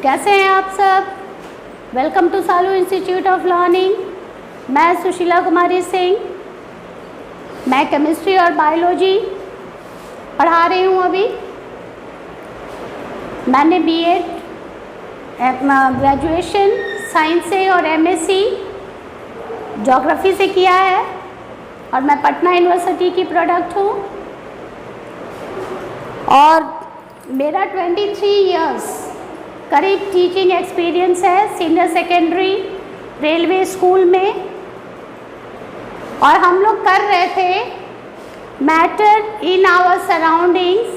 कैसे हैं आप सब? Welcome to Salu institute of learning. मैं सुशीला कुमारी सिंह, मैं केमिस्ट्री और बायोलॉजी पढ़ा रही हूँ। अभी मैंने बीएड ग्रेजुएशन साइंस से और एमएससी ज्योग्राफी से किया है और मैं पटना यूनिवर्सिटी की प्रोडक्ट हूँ और मेरा 23 इयर्स करीब टीचिंग एक्सपीरियंस है सीनियर सेकेंडरी रेलवे स्कूल में। और हम लोग कर रहे थे मैटर इन आवर सराउंडिंग्स,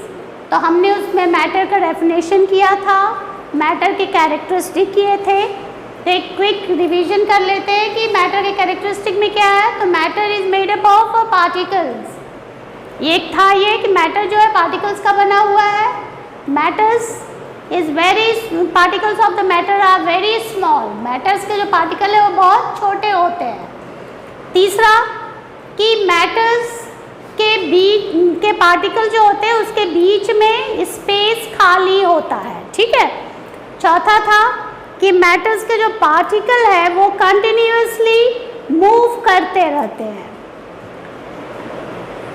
तो हमने उसमें मैटर का डेफिनेशन किया था, मैटर के कैरेक्टरिस्टिक किए थे। तो एक क्विक रिवीजन कर लेते हैं कि मैटर के कैरेक्टरिस्टिक में क्या है। तो matter is made up of particles. एक था ये कि मैटर जो है पार्टिकल्स का बना हुआ है। Matters is very particles of the matter are very small. Matters के जो पार्टिकल है वो बहुत छोटे होते हैं। तीसरा कि मैटर्स के बीच के पार्टिकल जो होते हैं उसके बीच में स्पेस खाली होता है, ठीक है। चौथा था कि मैटर्स के जो पार्टिकल है वो कंटिन्यूअसली मूव करते रहते हैं।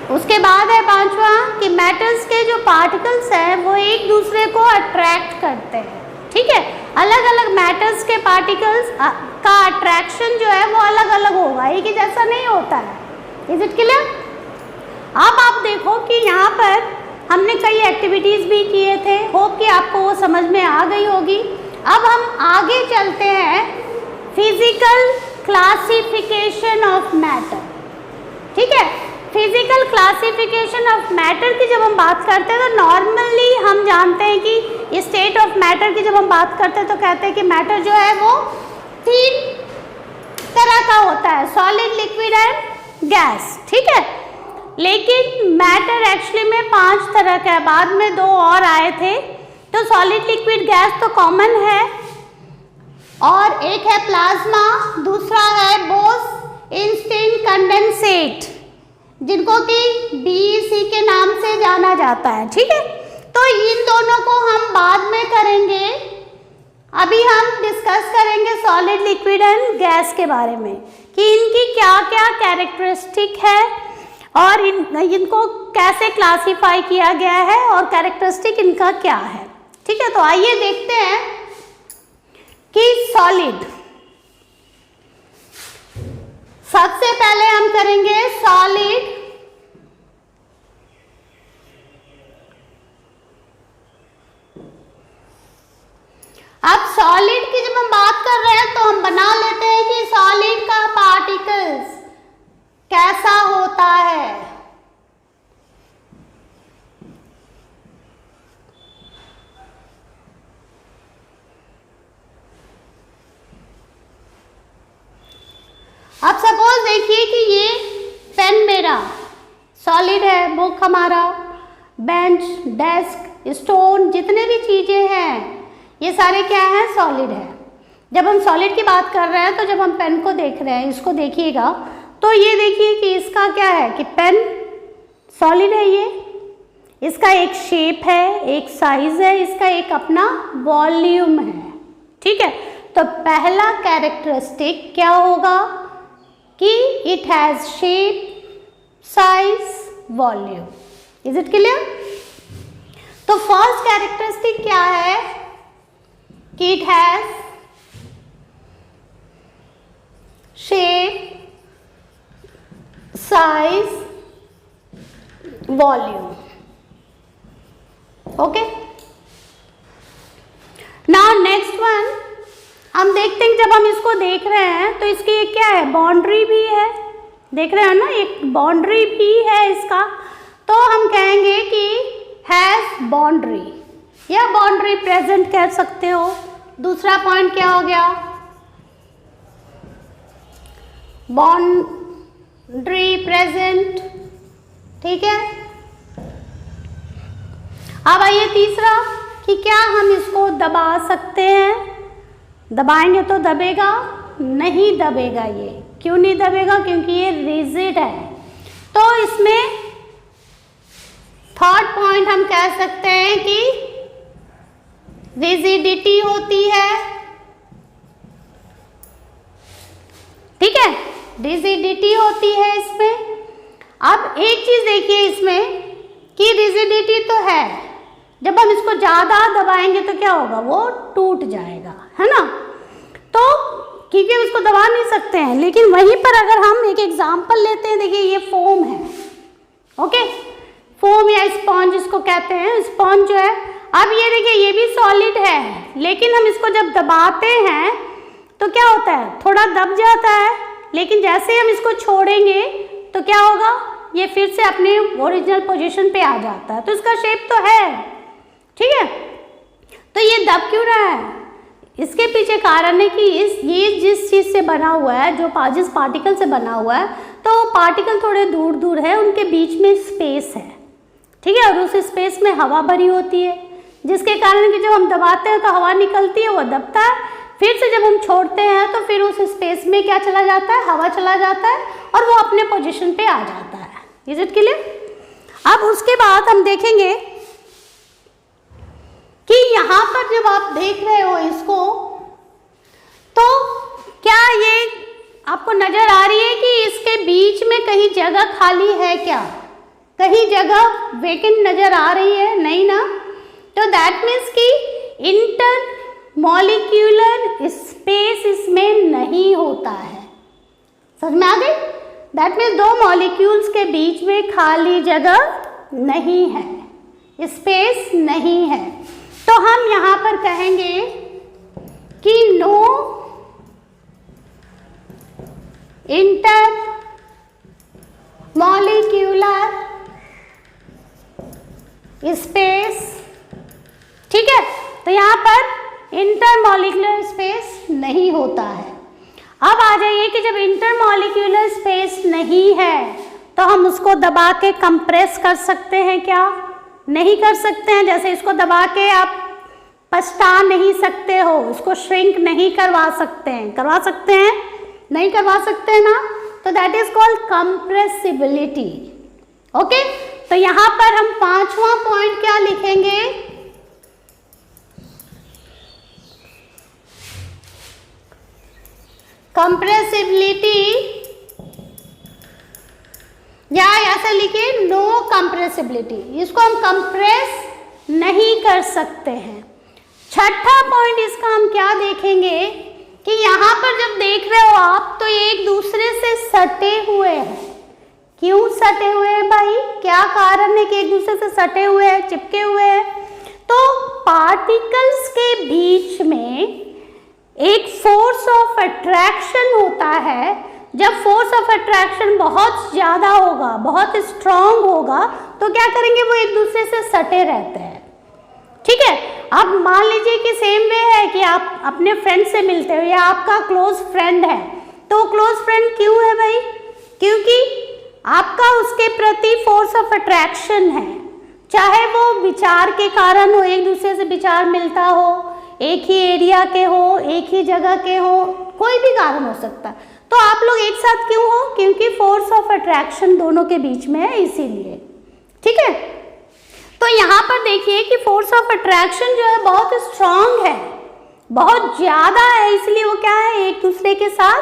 उसके बाद है पांचवा कि मैटर्स के जो पार्टिकल्स हैं वो एक दूसरे को अट्रैक्ट करते हैं, ठीक है। अलग अलग मैटर्स के पार्टिकल्स का अट्रैक्शन जो है वो अलग अलग होगा, एक ही जैसा नहीं होता है। Is it clear? अब आप देखो कि यहाँ पर हमने कई एक्टिविटीज़ भी किए थे, होप कि आपको वो समझ में आ गई होगी। अब हम आगे चलते हैं फिजिकल क्लासिफिकेशन ऑफ मैटर, ठीक है। फिजिकल क्लासिफिकेशन ऑफ मैटर की जब हम बात करते हैं तो नॉर्मली हम जानते हैं कि स्टेट ऑफ मैटर की जब हम बात करते हैं तो कहते हैं कि मैटर जो है वो 3 तरह का होता है, सॉलिड, लिक्विड एंड गैस, ठीक है। लेकिन मैटर एक्चुअली में 5 तरह का है, बाद में 2 और आए थे। तो सॉलिड, लिक्विड, गैस तो कॉमन है और एक है प्लाज्मा, दूसरा है बोस इंस्टेंट कंडेंसेट, जिनको कि BEC के नाम से जाना जाता है, ठीक है। तो इन दोनों को हम बाद में करेंगे। अभी हम डिस्कस करेंगे सॉलिड, लिक्विड एंड गैस के बारे में कि इनकी क्या क्या कैरेक्टरिस्टिक है और इनको कैसे क्लासीफाई किया गया है और कैरेक्टरिस्टिक इनका क्या है, ठीक है। तो आइए देखते हैं कि सॉलिड, सबसे पहले हम करेंगे सॉलिड। अब सॉलिड की जब हम बात कर रहे हैं तो हम बना लेते हैं कि सॉलिड का पार्टिकल्स कैसा होता है। अब सपोज देखिए कि ये पेन मेरा सॉलिड है, बुक हमारा, बेंच, डेस्क, स्टोन, जितने भी चीज़ें हैं ये सारे क्या हैं, सॉलिड है। जब हम सॉलिड की बात कर रहे हैं तो जब हम पेन को देख रहे हैं, इसको देखिएगा तो ये देखिए कि इसका क्या है कि पेन सॉलिड है, ये इसका एक शेप है, एक साइज है, इसका एक अपना वॉल्यूम है, ठीक है। तो पहला कैरेक्टरिस्टिक क्या होगा कि it has shape, size, volume. Is it clear? तो फर्स्ट कैरेक्टरिस्टिक क्या है कि it has shape, size, volume. Okay, now next one हम देखते हैं। जब हम इसको देख रहे हैं तो इसकी एक क्या है, बाउंड्री भी है, देख रहे हैं ना, एक बाउंड्री भी है इसका। तो हम कहेंगे कि हैज बाउंड्री या बाउंड्री प्रेजेंट कह सकते हो। दूसरा पॉइंट क्या हो गया, बाउंड्री प्रेजेंट, ठीक है। अब आइए तीसरा कि क्या हम इसको दबा सकते हैं। दबाएंगे तो दबेगा? नहीं दबेगा। ये क्यों नहीं दबेगा? क्योंकि ये रिजिड है। तो इसमें थर्ड पॉइंट हम कह सकते हैं कि रिजिडिटी होती है, ठीक है, रिजिडिटी होती है इसमें। अब एक चीज देखिए इसमें कि रिजिडिटी तो है, जब हम इसको ज्यादा दबाएंगे तो क्या होगा, वो टूट जाएगा, है ना। तो क्योंकि उसको दबा नहीं सकते हैं, लेकिन वहीं पर अगर हम एक एग्जांपल लेते हैं, देखिए ये फोम है, ओके, फोम या स्पॉन्ज इसको कहते हैं, स्पॉन्ज जो है। अब ये देखिए ये भी सॉलिड है, लेकिन हम इसको जब दबाते हैं तो क्या होता है, थोड़ा दब जाता है, लेकिन जैसे हम इसको छोड़ेंगे तो क्या होगा, ये फिर से अपने ओरिजिनल पोजीशन पे आ जाता है। तो इसका शेप तो है, ठीक है। तो ये दब क्यों रहा है, इसके पीछे कारण है कि ये जिस चीज़ से बना हुआ है, जिस पार्टिकल से बना हुआ है, तो पार्टिकल थोड़े दूर दूर है, उनके बीच में स्पेस है, ठीक है, और उस स्पेस में हवा भरी होती है, जिसके कारण कि जब हम दबाते हैं तो हवा निकलती है, वो दबता है, फिर से जब हम छोड़ते हैं तो फिर उस स्पेस में क्या चला जाता है, हवा चला जाता है, और वो अपने पोजीशन पे आ जाता है। Is it clear. अब उसके बाद हम देखेंगे कि यहाँ पर जब आप देख रहे हो इसको, तो क्या ये आपको नजर आ रही है कि इसके बीच में कहीं जगह खाली है क्या, कहीं जगह वेकेंट नजर आ रही है, नहीं ना। तो दैट मीन्स कि इंटर मॉलिक्यूलर स्पेस इसमें नहीं होता है, समझ में आ गई। दैट मीन्स दो मॉलिक्यूल्स के बीच में खाली जगह नहीं है, स्पेस नहीं है। तो हम यहाँ पर कहेंगे कि नो इंटर मॉलिक्यूलर स्पेस, ठीक है। तो यहाँ पर इंटर मॉलिक्यूलर स्पेस नहीं होता है। अब आ जाइए कि जब इंटर मॉलिक्यूलर स्पेस नहीं है तो हम उसको दबा के कंप्रेस कर सकते हैं क्या, नहीं कर सकते हैं। जैसे इसको दबा के आप पछता नहीं सकते हो, उसको श्रिंक नहीं करवा सकते हैं, करवा सकते हैं, नहीं करवा सकते हैं ना। तो that is called compressibility, okay. तो यहाँ पर हम पांचवा पॉइंट क्या लिखेंगे, कंप्रेसिबिलिटी, या ऐसा लिखिए नो कंप्रेसिबिलिटी, इसको हम कंप्रेस नहीं कर सकते हैं। छठा पॉइंट इसका हम क्या देखेंगे कि यहाँ पर जब देख रहे हो आप तो ये एक दूसरे से सटे हुए हैं। क्यों सटे हुए हैं भाई, क्या कारण है कि एक दूसरे से सटे हुए हैं, चिपके हुए हैं। तो पार्टिकल्स के बीच में एक फोर्स ऑफ अट्रैक्शन होता है। जब फोर्स ऑफ अट्रैक्शन बहुत ज़्यादा होगा, बहुत स्ट्रांग होगा, तो क्या करेंगे, वो एक दूसरे से सटे रहते हैं, ठीक है। अब मान लीजिए कि सेम वे है कि आप अपने फ्रेंड से मिलते हो या आपका क्लोज फ्रेंड है, तो क्लोज फ्रेंड क्यों है भाई, क्योंकि आपका उसके प्रति फोर्स ऑफ अट्रैक्शन है। चाहे वो विचार के कारण हो, एक दूसरे से विचार मिलता हो, एक ही एरिया के हो, एक ही जगह के हो, कोई भी कारण हो सकता है। तो आप लोग एक साथ क्यों हो, क्योंकि फोर्स ऑफ अट्रैक्शन दोनों के बीच में है, इसीलिए, ठीक है। तो यहाँ पर देखिए कि फोर्स ऑफ अट्रैक्शन जो है बहुत स्ट्रांग है, बहुत ज़्यादा है, इसलिए वो क्या है, एक दूसरे के साथ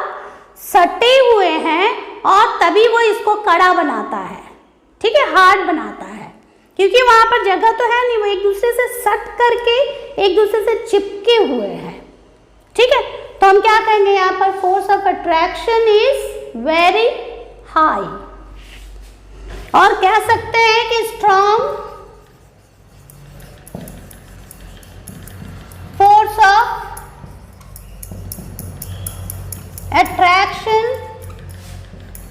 सटे हुए हैं, और तभी वो इसको कड़ा बनाता है, ठीक है, हार्ड बनाता है, क्योंकि वहाँ पर जगह तो है नहीं, वो एक दूसरे से सट करके एक दूसरे से चिपके हुए हैं, ठीक है। तो हम क्या कहेंगे यहाँ पर, force of attraction is very high, और कह सकते हैं कि strong force of attraction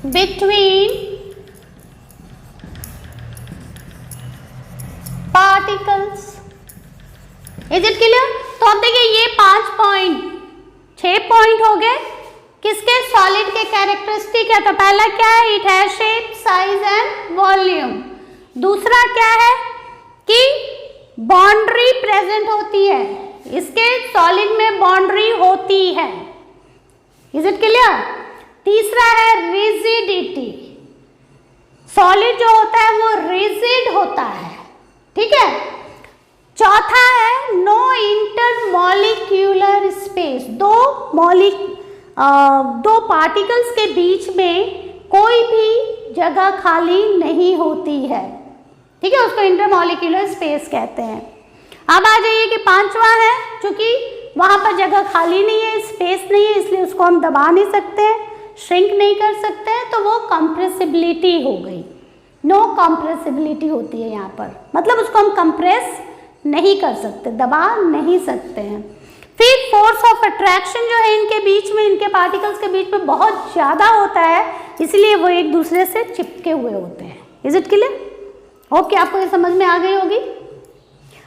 between particles. Is it clear. तो अब देखिए ये 6 पॉइंट हो गए किसके, सॉलिड के कैरेक्टरिस्टिक है। तो पहला क्या है, it has shape, size and volume. दूसरा क्या है कि बाउंड्री प्रेजेंट होती है, इसके सॉलिड में बाउंड्री होती है। Is it clear. तीसरा है रिजिडिटी, सॉलिड जो होता है वो रिजिड होता है, ठीक है। चौथा है नो इंटरमॉलिक्यूलर स्पेस, दो पार्टिकल्स के बीच में कोई भी जगह खाली नहीं होती है, ठीक है, उसको इंटरमॉलिक्यूलर स्पेस कहते हैं। अब आ जाइए कि पांचवा है, चूंकि वहां पर जगह खाली नहीं है, स्पेस नहीं है, इसलिए उसको हम दबा नहीं सकते हैं, श्रिंक नहीं कर सकते हैं, तो वो कंप्रेसिबिलिटी हो गई। नो कंप्रेसिबिलिटी होती है यहाँ पर, मतलब उसको हम कंप्रेस नहीं कर सकते, दबा नहीं सकते हैं। फिर फोर्स ऑफ अट्रैक्शन जो है इनके बीच में, इनके पार्टिकल्स के बीच में बहुत ज़्यादा होता है, इसलिए वो एक दूसरे से चिपके हुए होते हैं। Is it clear? ओके, आपको ये समझ में आ गई होगी।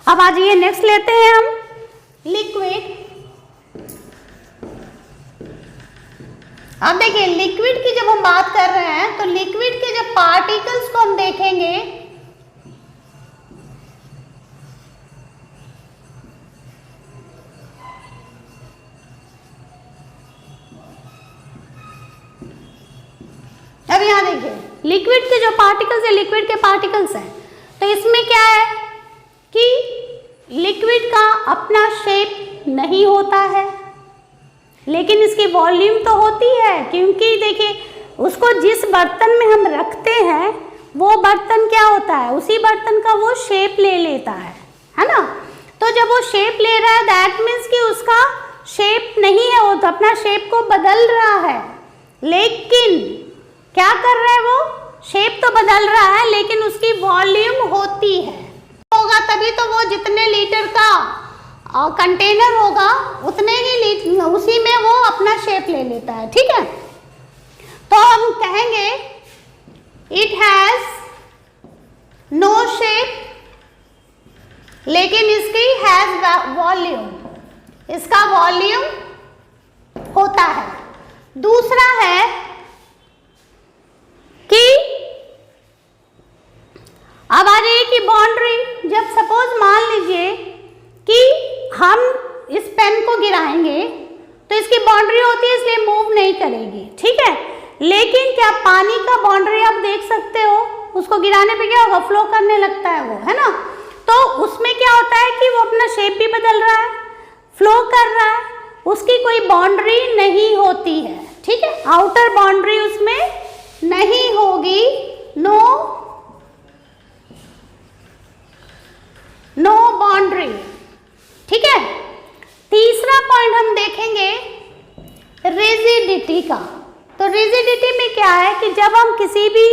अब आ जाइए नेक्स्ट लेते हैं हम लिक्विड। अब देखिए लिक्विड की जब हम बात कर रहे हैं तो लिक्विड के जब पार्टिकल्स को हम देखेंगे, अब यहां देखिए लिक्विड के जो पार्टिकल्स है, लिक्विड के पार्टिकल्स हैं, तो इसमें क्या है कि लिक्विड का अपना शेप नहीं होता है, लेकिन इसकी वॉल्यूम तो होती है, क्योंकि देखिए उसको जिस बर्तन में हम रखते हैं वो बर्तन क्या होता है, उसी बर्तन का वो शेप ले लेता है ना। तो जब वो शेप ले रहा है दैट मीन्स कि उसका शेप नहीं है, वो तो अपना शेप को बदल रहा है, लेकिन क्या कर रहा है वो, शेप तो बदल रहा है लेकिन उसकी वॉल्यूम होती है, होगा तभी तो वो जितने लीटर का कंटेनर होगा उतने ही लीटर, उसी में वो अपना शेप ले लेता है, ठीक है। तो हम कहेंगे इट हैज नो शेप, लेकिन इसकी हैज वॉल्यूम, इसका वॉल्यूम होता है। दूसरा है कि अब आ जाइए कि बाउंड्री, जब सपोज मान लीजिए कि हम इस पेन को गिराएंगे तो इसकी बाउंड्री होती है इसलिए मूव नहीं करेगी, ठीक है, लेकिन क्या पानी का बाउंड्री आप देख सकते हो, उसको गिराने पे क्या होगा, फ्लो करने लगता है वो, है ना। तो उसमें क्या होता है कि वो अपना शेप भी बदल रहा है, फ्लो कर रहा है, उसकी कोई बाउंड्री नहीं होती है, ठीक है, आउटर बाउंड्री उसमें नहीं होगी, नो बाउंड्री, ठीक है। तीसरा पॉइंट हम देखेंगे रिजिडिटी का। तो रिजिडिटी में क्या है कि जब हम किसी भी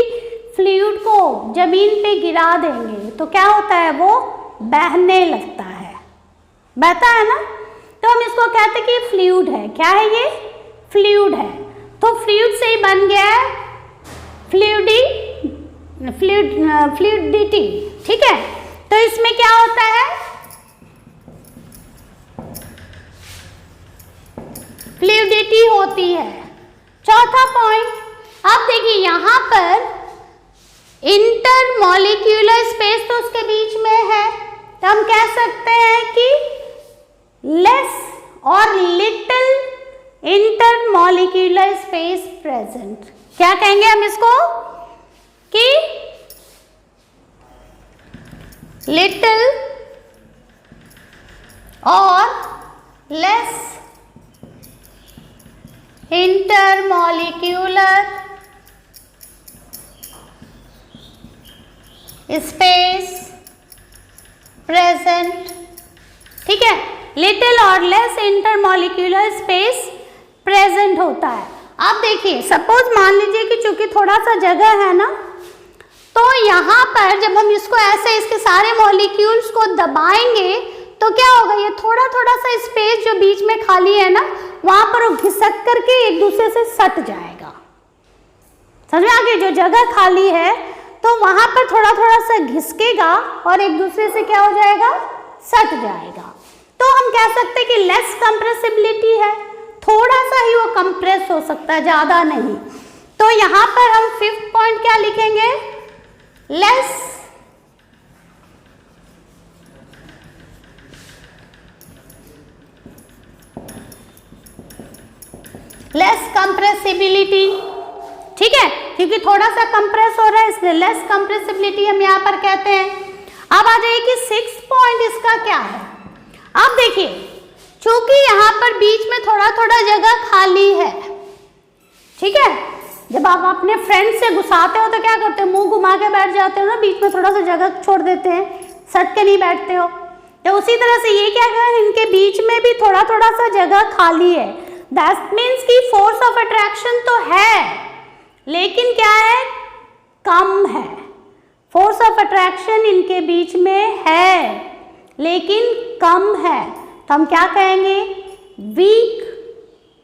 फ्लूइड को जमीन पे गिरा देंगे तो क्या होता है, वो बहने लगता है, बहता है ना, तो हम इसको कहते हैं कि फ्लूइड है, क्या है ये, फ्लूइड है। तो फ्लूइड से ही बन गया है फ्लूइडिटी, ठीक है। तो इसमें क्या होता है, फ्लूइडिटी होती है। चौथा पॉइंट, अब देखिए यहां पर इंटरमॉलिक्यूलर स्पेस तो उसके बीच में है, तो हम कह सकते हैं कि लेस और लिटिल इंटरमॉलिक्यूलर स्पेस प्रेजेंट। क्या कहेंगे हम इसको कि लिटिल और लेस इंटरमॉलिक्यूलर स्पेस प्रेजेंट, ठीक है, लिटिल और लेस इंटरमॉलिक्यूलर स्पेस प्रेजेंट होता है। अब देखिए सपोज मान लीजिए कि चूंकि थोड़ा सा जगह है ना, तो यहाँ पर जब हम इसको ऐसे इसके सारे मॉलिक्यूल्स को दबाएंगे तो क्या होगा, ये थोड़ा थोड़ा सा स्पेस जो बीच में खाली है ना, वहां पर वो घिसक करके एक दूसरे से सट जाएगा, समझ में आ गया, जो जगह खाली है तो वहां पर थोड़ा थोड़ा सा घिसकेगा और एक दूसरे से क्या हो जाएगा, सट जाएगा। तो हम कह सकते हैं कि लेस कंप्रेसिबिलिटी है, थोड़ा सा ही वो कंप्रेस हो सकता है, ज्यादा नहीं। तो यहाँ पर हम फिफ्थ पॉइंट क्या लिखेंगे, लेस कंप्रेसिबिलिटी, ठीक है, क्योंकि थोड़ा सा कंप्रेस हो रहा है इसलिए लेस कंप्रेसिबिलिटी हम यहाँ पर कहते हैं। अब आ जाइए कि 6th पॉइंट इसका क्या है। अब देखिए, चूंकि यहाँ पर बीच में थोड़ा थोड़ा जगह खाली है, ठीक है, जब आप अपने फ्रेंड से गुस्साते हो तो क्या करते हो, मुंह घुमा के बैठ जाते हो ना, बीच में थोड़ा सा जगह छोड़ देते हैं, सट के नहीं बैठते हो। तो उसी तरह से ये क्या है, इनके बीच में भी थोड़ा थोड़ा सा जगह खाली है। दैट मीन्स कि फोर्स ऑफ अट्रैक्शन तो है, लेकिन क्या है, कम है। फोर्स ऑफ अट्रैक्शन इनके बीच में है लेकिन कम है, तो हम क्या कहेंगे, weak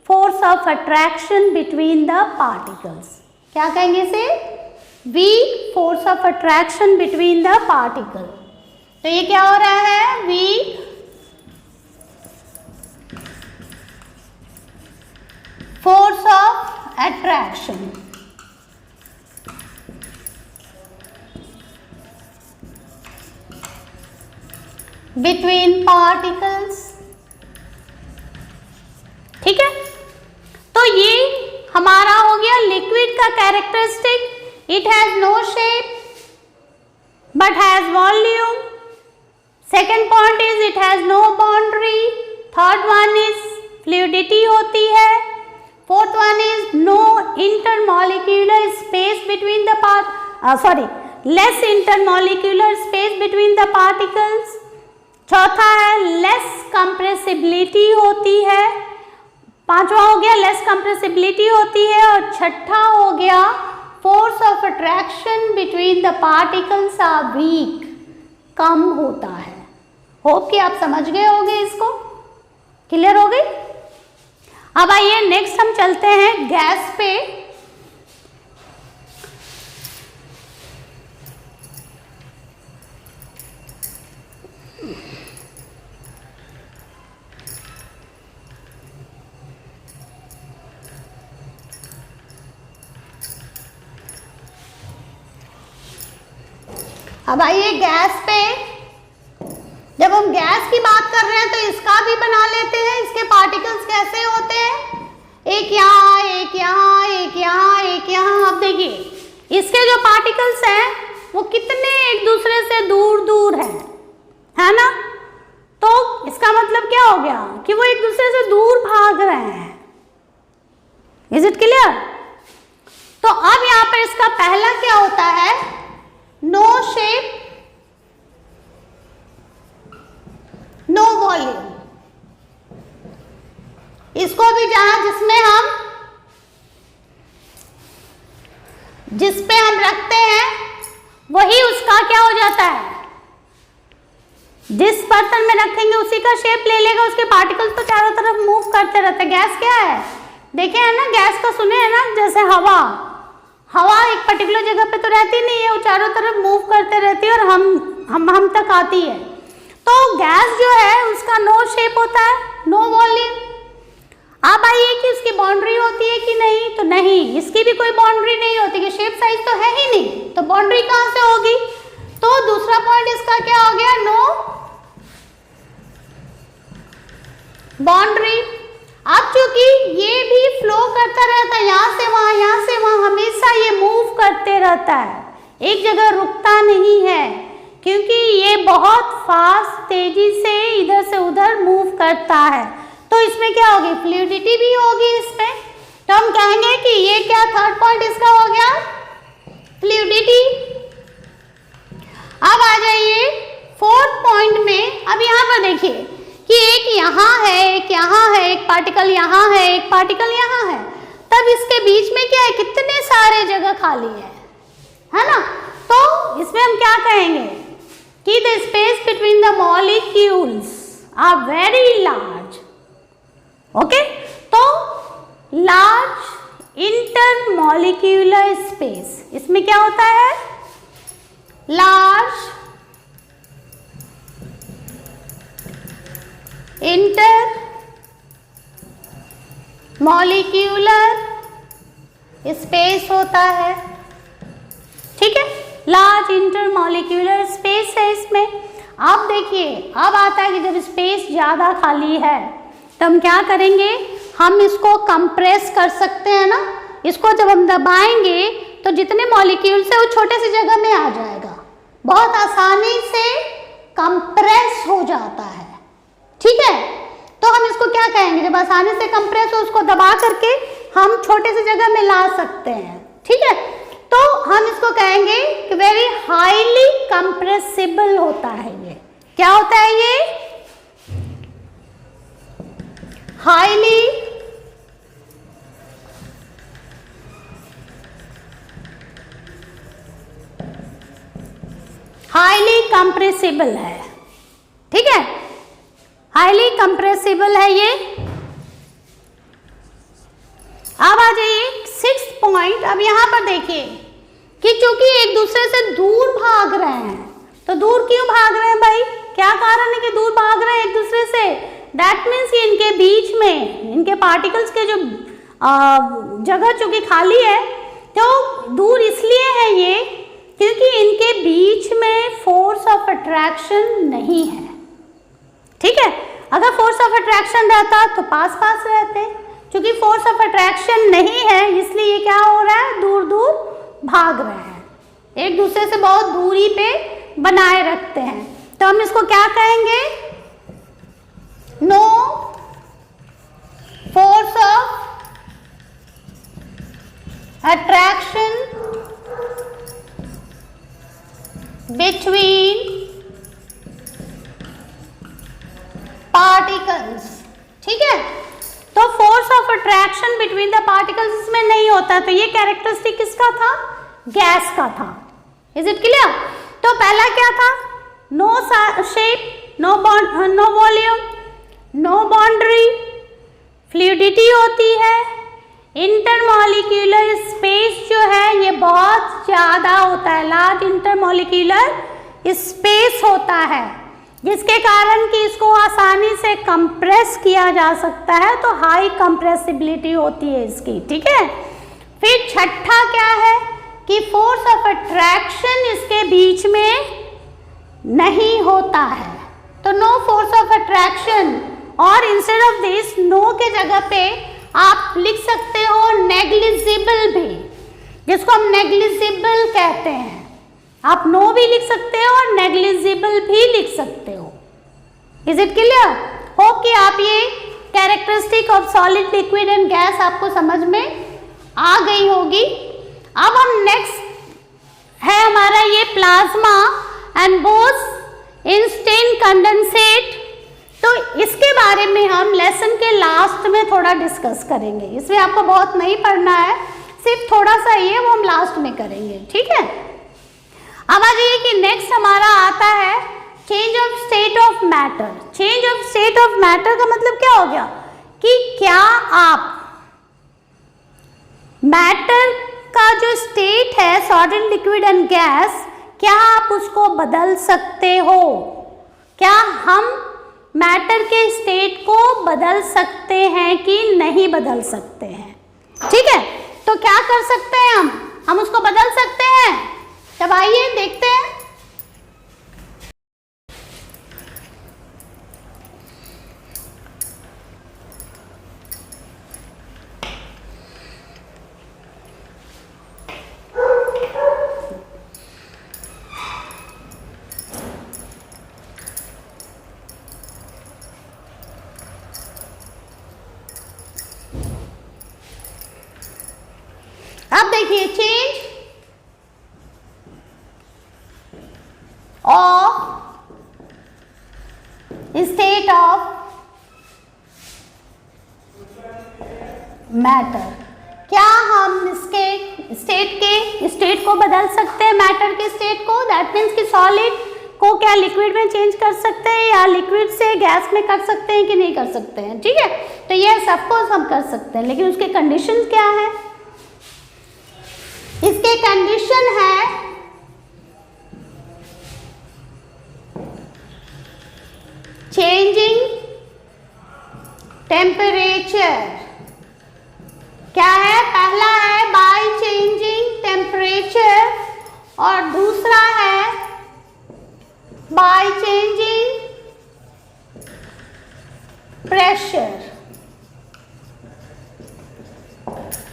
force of attraction between the particles. क्या कहेंगे इसे, weak force of attraction between the particle. तो ये क्या हो रहा है, weak force of attraction between particles. ठीक है, तो ये हमारा हो गया लिक्विड का characteristic. It has no shape but has volume. Second point is it has no boundary. Third one is fluidity होती है। Fourth one is no intermolecular space between the less intermolecular space between the particles. चौथा है less compressibility होती है। पांचवा हो गया less compressibility होती है। और छठा हो गया force of attraction between the particles are weak, कम होता है। होप कि आप समझ गए होंगे, इसको क्लियर हो गई। अब आइए नेक्स्ट हम चलते हैं गैस पे। अब आइए गैस पे। जब हम गैस की बात कर रहे हैं तो इसका भी बना लेते हैं। इसके पार्टिकल्स कैसे होते हैं, एक यहाँ, एक यहाँ, एक यहाँ, एक यहाँ। अब देखिए इसके जो पार्टिकल्स हैं वो कितने एक दूसरे से दूर दूर है ना। तो इसका मतलब क्या हो गया कि वो एक दूसरे से दूर भाग रहे हैं। Is it clear. तो अब यहाँ पर इसका पहला क्या होता है, नो शेप, नो वॉल्यूम। इसको भी जिस पे हम रखते हैं वही उसका क्या हो जाता है, जिस बर्तन में रखेंगे उसी का शेप ले लेगा। उसके पार्टिकल्स तो चारों तरफ मूव करते रहते हैं। गैस क्या है, देखे है ना, गैस का सुने है ना, जैसे हवा एक पर्टिकुलर जगह पे तो रहती नहीं है, वो चारों तरफ मूव करते रहती है और हम तक आती है। तो गैस जो है उसका नो शेप होता है, नो वॉल्यूम। अब आइए कि उसकी बाउंड्री होती है कि नहीं, तो नहीं, इसकी भी कोई बाउंड्री नहीं होती कि शेप साइज तो है ही नहीं, तो बाउंड्री कहाँ से होगी। तो दूसरा पॉइंट इसका क्या हो गया, नो बाउंड्री। अब चूंकि ये भी फ्लो करता रहता है, यहाँ से वहाँ, यहाँ से वहाँ, हमेशा ये मूव करते रहता है, एक जगह रुकता नहीं है, क्योंकि ये बहुत फास्ट तेजी से इधर से उधर मूव करता है। तो इसमें क्या होगी, फ्लूइडिटी भी होगी इसमें। तो हम कहेंगे कि ये क्या, थर्ड पॉइंट इसका हो गया फ्लूइडिटी। अब आ जाइए फोर्थ पॉइंट में। अब यहाँ पर देखिए कि एक यहाँ है, एक यहाँ है, एक पार्टिकल यहाँ है, एक पार्टिकल यहाँ है। तब इसके बीच में क्या है, कितने सारे जगह खाली है ना। तो इसमें हम क्या कहेंगे कि the space between the molecules are very large. Okay, तो लार्ज इंटरमॉलिक्यूलर स्पेस, इसमें क्या होता है, लार्ज इंटर मॉलिक्यूलर स्पेस होता है। ठीक है, लार्ज इंटरमॉलिक्यूलर स्पेस है इसमें। अब देखिए, अब आता है कि जब स्पेस ज़्यादा खाली है तो हम क्या करेंगे, हम इसको कंप्रेस कर सकते हैं ना। इसको जब हम दबाएंगे तो जितने मॉलिक्यूल्स है वो छोटे सी जगह में आ जाएगा। बहुत आसानी से कंप्रेस हो जाता है, ठीक है। तो हम इसको क्या कहेंगे, जब आसानी से कंप्रेस हो उसको दबा करके हम छोटे से जगह में ला सकते हैं, ठीक है। तो हम इसको कहेंगे कि वेरी हाईली कंप्रेसिबल होता है ये। क्या होता है ये? हाईली कंप्रेसिबल है, ठीक है, हाईली कंप्रेसिबल है ये। अब आ जाइए 6th पॉइंट। अब यहां पर देखिए कि चूंकि एक दूसरे से दूर भाग रहे हैं, तो दूर क्यों भाग रहे हैं भाई? क्या कारण है कि दूर भाग रहे हैं एक दूसरे से? दैट मीन्स इनके बीच में, इनके पार्टिकल्स के जो जगह चूंकि खाली है, तो दूर इसलिए है ये क्योंकि इनके बीच में फोर्स ऑफ अट्रैक्शन नहीं है, ठीक है। अगर फोर्स ऑफ अट्रैक्शन रहता तो पास पास रहते, क्योंकि फोर्स ऑफ अट्रैक्शन नहीं है इसलिए क्या हो रहा है, दूर दूर भाग रहे हैं, एक दूसरे से बहुत दूरी पे बनाए रखते हैं। तो हम इसको क्या कहेंगे? No force of attraction between particles, ठीक है। तो force of attraction between the particles इसमें नहीं होता। तो ये कैरेक्टरिस्टिक किसका था? गैस का था। Is it clear? तो पहला क्या था? No shape, no bond, no volume, no boundary, fluidity होती है, इंटरमॉलिक्यूलर स्पेस जो है ये बहुत ज़्यादा होता है, लार्ज इंटरमॉलिक्यूलर स्पेस होता है, जिसके कारण कि इसको आसानी से कंप्रेस किया जा सकता है, तो हाई कंप्रेसिबिलिटी होती है इसकी, ठीक है। फिर छठा क्या है कि फोर्स ऑफ अट्रैक्शन इसके बीच में नहीं होता है, तो नो फोर्स ऑफ अट्रैक्शन, और इंस्टेड ऑफ दिस नो के जगह पे आप लिख सकते हो नेग्लिजिबल भी, जिसको हम नेग्लिजिबल कहते हैं। आप नो भी लिख सकते हो और नेग्लिजिबल भी लिख सकते हो। Is it clear? होप कि आप ये characteristic of solid, liquid and gas आपको समझ में आ गई होगी। अब हम नेक्स्ट है हमारा ये plasma and both instant condensate. तो इसके बारे में हम लेसन के लास्ट में थोड़ा डिस्कस करेंगे, इसमें आपको बहुत नहीं पढ़ना है, सिर्फ थोड़ा सा ही है, वो हम लास्ट में करेंगे, ठीक है। अब आ जाइए कि नेक्स्ट हमारा आता है change of state of matter. Change of state of matter का मतलब क्या हो गया कि क्या आप मैटर का जो स्टेट है, सॉलिड, लिक्विड एंड गैस, क्या आप उसको बदल सकते हो? क्या हम मैटर के स्टेट को बदल सकते हैं कि नहीं बदल सकते हैं? ठीक है, तो क्या कर सकते हैं हम उसको बदल सकते हैं। तब आइए देखते हैं। अब देखिए change of state of matter. क्या हम इसके स्टेट को बदल सकते हैं, मैटर के स्टेट को? दैट मीन्स कि सॉलिड को क्या लिक्विड में चेंज कर सकते हैं या लिक्विड से गैस में कर सकते हैं कि नहीं कर सकते हैं? ठीक है, तो ये सब कुछ हम कर सकते हैं, लेकिन उसके कंडीशन क्या है? इसके कंडीशन है चेंजिंग टेम्परेचर। क्या है? पहला है बाय चेंजिंग टेम्परेचर और दूसरा है बाय चेंजिंग प्रेशर।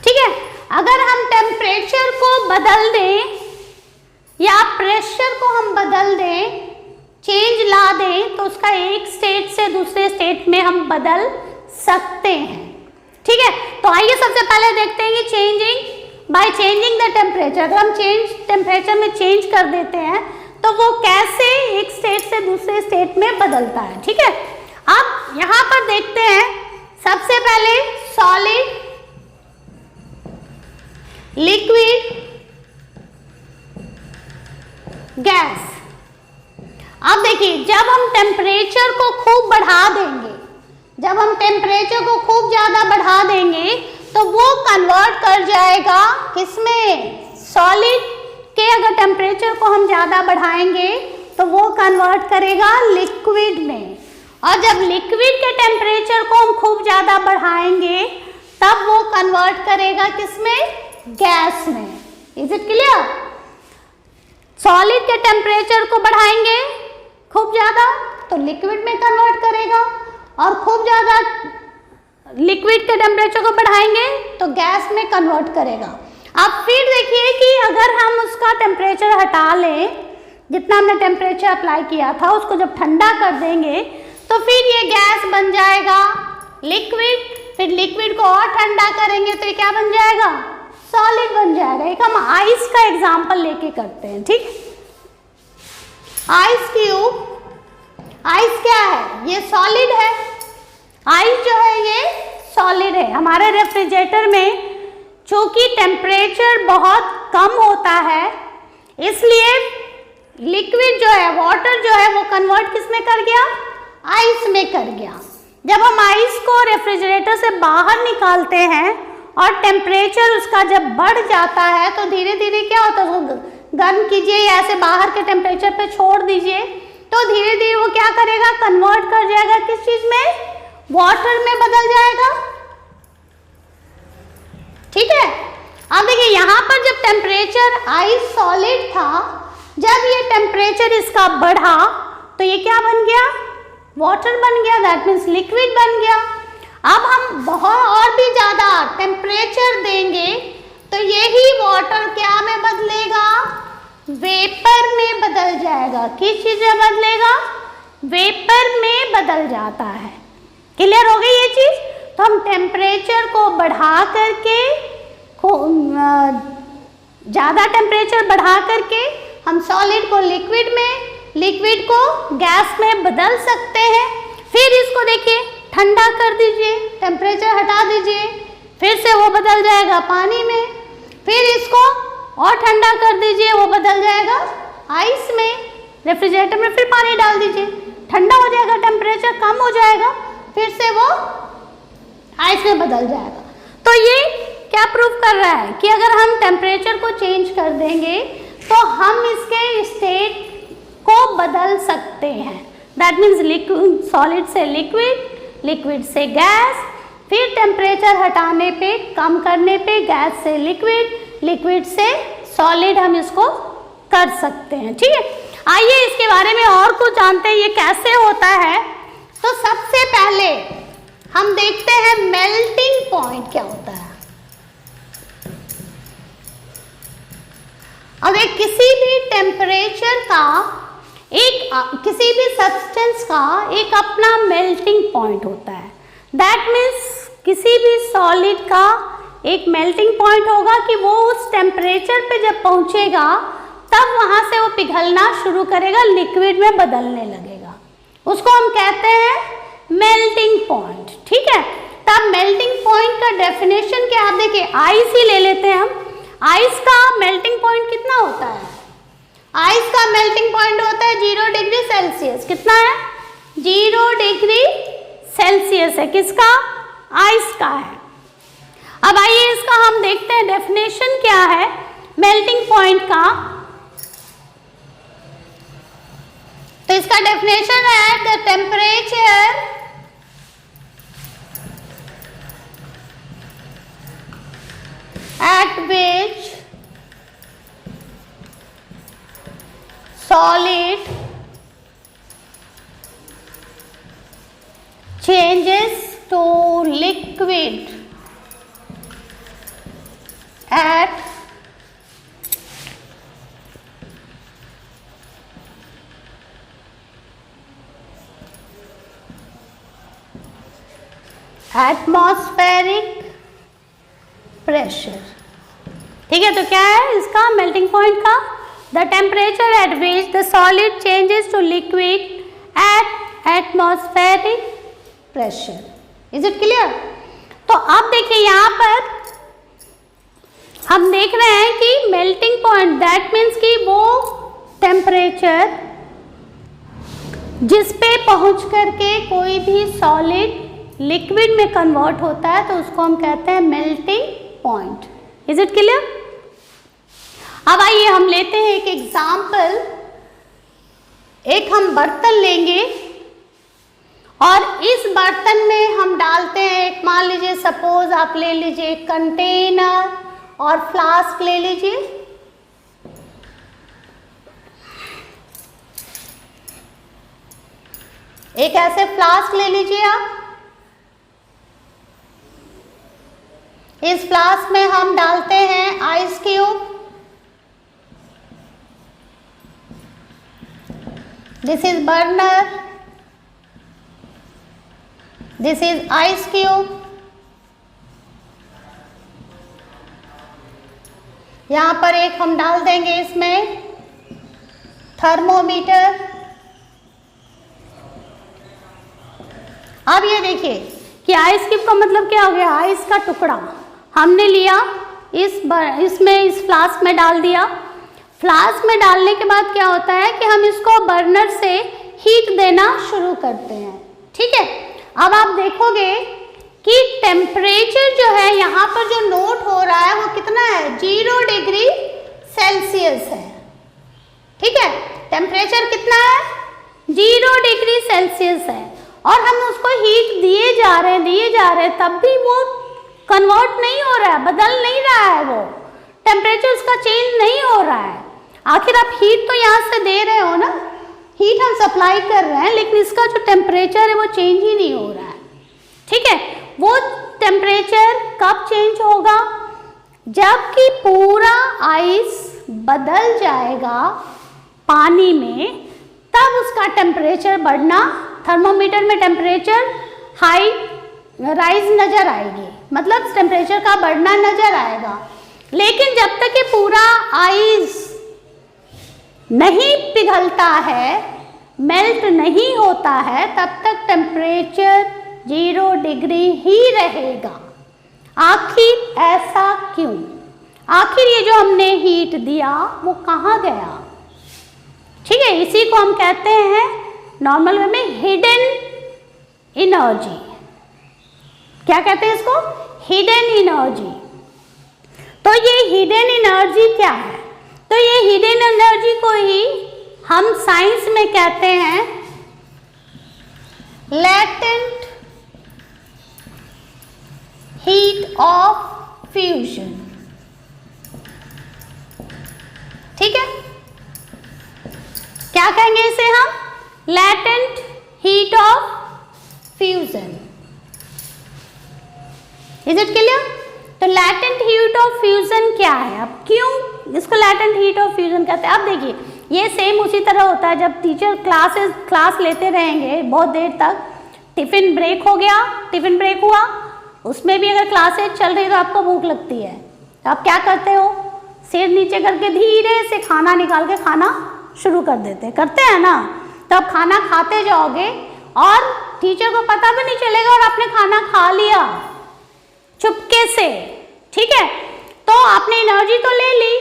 ठीक है, अगर हम टेम्परेचर को बदल दें या प्रेशर को हम बदल दें, चेंज ला दें, तो उसका एक स्टेट से दूसरे स्टेट में हम बदल सकते हैं। ठीक है, तो आइए सबसे पहले देखते हैं कि changing by changing the temperature, अगर हम टेम्परेचर में चेंज कर देते हैं तो वो कैसे एक स्टेट से दूसरे स्टेट में बदलता है। ठीक है, अब यहाँ पर देखते हैं सबसे पहले सॉलिड, लिक्विड, गैस। अब देखिए, जब हम टेम्परेचर को खूब बढ़ा देंगे, जब हम टेम्परेचर को खूब ज्यादा बढ़ा देंगे तो वो कन्वर्ट कर जाएगा किसमें, सॉलिड के। अगर टेम्परेचर को हम ज्यादा बढ़ाएंगे तो वो कन्वर्ट करेगा लिक्विड में, और जब लिक्विड के टेम्परेचर को हम खूब ज्यादा बढ़ाएंगे तब वो कन्वर्ट करेगा किसमें, गैस में। Is it clear? सॉलिड के टेम्परेचर को बढ़ाएंगे खूब ज्यादा तो लिक्विड में कन्वर्ट करेगा, और खूब ज्यादा लिक्विड के टेम्परेचर को बढ़ाएंगे तो गैस में कन्वर्ट करेगा। अब फिर देखिए कि अगर हम उसका टेम्परेचर हटा लें, जितना हमने टेम्परेचर अप्लाई किया था उसको जब ठंडा कर देंगे तो फिर ये गैस बन जाएगा लिक्विड, फिर लिक्विड को और ठंडा करेंगे तो ये क्या बन जाएगा, सॉलिड बन जाएगा। एक हम आइस का एग्जांपल लेके करते हैं। ठीक, आइस क्यूब, आइस क्या है, ये सॉलिड है। आइस जो है ये सॉलिड है। हमारे रेफ्रिजरेटर में चूंकि टेम्परेचर बहुत कम होता है इसलिए लिक्विड जो है, वाटर जो है वो कन्वर्ट किस में कर गया, आइस में कर गया। जब हम आइस को रेफ्रिजरेटर से बाहर निकालते हैं और टेम्परेचर उसका जब बढ़ जाता है तो धीरे धीरे क्या होता है, उसको गर्म कीजिए या ऐसे बाहर के टेम्परेचर पे छोड़ दीजिए तो धीरे धीरे वो क्या करेगा, कन्वर्ट कर जाएगा किस चीज में, वाटर में बदल जाएगा। ठीक है, अब देखिए यहाँ पर जब टेम्परेचर आइस सॉलिड था, जब ये टेम्परेचर इसका बढ़ा तो ये क्या बन गया, वाटर बन गया, दैट मीन्स लिक्विड बन गया। अब हम बहुत और भी ज़्यादा टेम्परेचर देंगे तो यही वाटर क्या में बदलेगा, वेपर में बदल जाएगा। किस चीज़ में बदलेगा, वेपर में बदल जाता है। क्लियर हो गई ये चीज़? तो हम टेम्परेचर को बढ़ा करके, ज़्यादा टेम्परेचर बढ़ा करके हम सॉलिड को लिक्विड में, लिक्विड को गैस में बदल सकते हैं। फिर इसको देखिए ठंडा कर दीजिए, टेम्परेचर हटा दीजिए, फिर से वो बदल जाएगा पानी में। फिर इसको और ठंडा कर दीजिए, वो बदल जाएगा आइस में। रेफ्रिजरेटर में फिर पानी डाल दीजिए, ठंडा हो जाएगा, टेम्परेचर कम हो जाएगा, फिर से वो आइस में बदल जाएगा। तो ये क्या प्रूव कर रहा है कि अगर हम टेम्परेचर को चेंज कर देंगे तो हम इसके स्टेट को बदल सकते हैं। दैट मीन्स लिक्विड, सॉलिड से लिक्विड, लिक्विड से गैस, फिर टेम्परेचर हटाने पे, कम करने पे गैस से लिक्विड, लिक्विड से सॉलिड हम इसको कर सकते हैं। ठीक है, आइए इसके बारे में और कुछ जानते हैं ये कैसे होता है। तो सबसे पहले हम देखते हैं मेल्टिंग पॉइंट क्या होता है। अगर किसी भी टेम्परेचर का एक, किसी भी सब्सटेंस का एक अपना मेल्टिंग पॉइंट होता है। दैट मीन्स किसी भी सॉलिड का एक मेल्टिंग पॉइंट होगा कि वो उस टेम्परेचर पे जब पहुंचेगा तब वहां से वो पिघलना शुरू करेगा, लिक्विड में बदलने लगेगा। उसको हम कहते हैं मेल्टिंग पॉइंट। ठीक है, तब मेल्टिंग पॉइंट का डेफिनेशन क्या, आप देखिए आइस ही ले लेते हैं हम। आइस का मेल्टिंग पॉइंट कितना होता है, आइस का मेल्टिंग पॉइंट होता है 0 डिग्री सेल्सियस। कितना है, 0 डिग्री सेल्सियस है। किसका, आइस का है। अब आइए इसका हम देखते हैं डेफिनेशन क्या है मेल्टिंग पॉइंट का। तो इसका डेफिनेशन है the temperature at which solid changes to liquid at atmospheric pressure. ठीक है, तो क्या है इसका मेल्टिंग पॉइंट का? The temperature at which the solid changes to liquid at atmospheric pressure. Is it clear? तो अब देखिए यहाँ पर हम देख रहे हैं कि मेल्टिंग पॉइंट दैट मीन्स कि वो टेम्परेचर जिस पे पहुंच करके कोई भी सॉलिड लिक्विड में कन्वर्ट होता है तो उसको हम कहते हैं melting point. Is it clear? अब आइए हम लेते हैं एक एग्जाम्पल। एक हम बर्तन लेंगे और इस बर्तन में हम डालते हैं, एक मान लीजिए सपोज आप ले लीजिए कंटेनर और फ्लास्क ले लीजिए। एक ऐसे फ्लास्क ले लीजिए आप। इस फ्लास्क में हम डालते हैं ice cube. This is burner, this is ice cube. यहां पर एक हम डाल देंगे इसमें थर्मोमीटर। अब ये देखिए कि आइस क्यूब का मतलब क्या हो गया? आइस का टुकड़ा हमने लिया, इसमें इस फ्लास्क में डाल दिया। फ्लास्क में डालने के बाद क्या होता है कि हम इसको बर्नर से हीट देना शुरू करते हैं। ठीक है, अब आप देखोगे कि टेम्परेचर जो है यहाँ पर जो नोट हो रहा है वो कितना है? 0 डिग्री सेल्सियस है। ठीक है, टेम्परेचर कितना है? 0 डिग्री सेल्सियस है और हम उसको हीट दिए जा रहे हैं, तब भी वो कन्वर्ट नहीं हो रहा है, बदल नहीं रहा है, वो टेम्परेचर उसका चेंज नहीं हो रहा है। आखिर आप हीट तो यहाँ से दे रहे हो ना, हीट हम सप्लाई कर रहे हैं, लेकिन इसका जो टेम्परेचर है वो चेंज ही नहीं हो रहा है। ठीक है, वो टेम्परेचर कब चेंज होगा? जबकि पूरा आइस बदल जाएगा पानी में, तब उसका टेम्परेचर बढ़ना, थर्मोमीटर में टेम्परेचर हाई राइज नजर आएगी, मतलब टेम्परेचर का बढ़ना नजर आएगा। लेकिन जब तक ये पूरा आइस नहीं पिघलता है, मेल्ट नहीं होता है, तब तक टेम्परेचर 0 डिग्री ही रहेगा। आखिर ऐसा क्यों? आखिर ये जो हमने हीट दिया वो कहाँ गया? ठीक है, इसी को हम कहते हैं नॉर्मल वे में हिडन एनर्जी। क्या कहते हैं इसको? Hidden energy. तो ये हिडन एनर्जी क्या है? तो ये हिडन एनर्जी को ही हम साइंस में कहते हैं लैटेंट हीट ऑफ फ्यूजन। ठीक है, क्या कहेंगे इसे हम? Latent heat of fusion. Is it clear? तो लैटेंट हीट ऑफ फ्यूजन क्या है? अब क्यों इसको लैटेंट हीट ऑफ फ्यूजन कहते हैं? अब देखिए, ये सेम उसी तरह होता है जब टीचर क्लास लेते रहेंगे बहुत देर तक, टिफिन ब्रेक हो गया, टिफिन ब्रेक हुआ, उसमें भी अगर क्लासेज चल रही तो आपको भूख लगती है, तो आप क्या करते हो? सिर नीचे करके धीरे से खाना निकाल के खाना शुरू करते हैं ना। तो आप खाना खाते जाओगे और टीचर को पता भी नहीं चलेगा और आपने खाना खा लिया चुपके से। ठीक है, तो आपने एनर्जी तो ले ली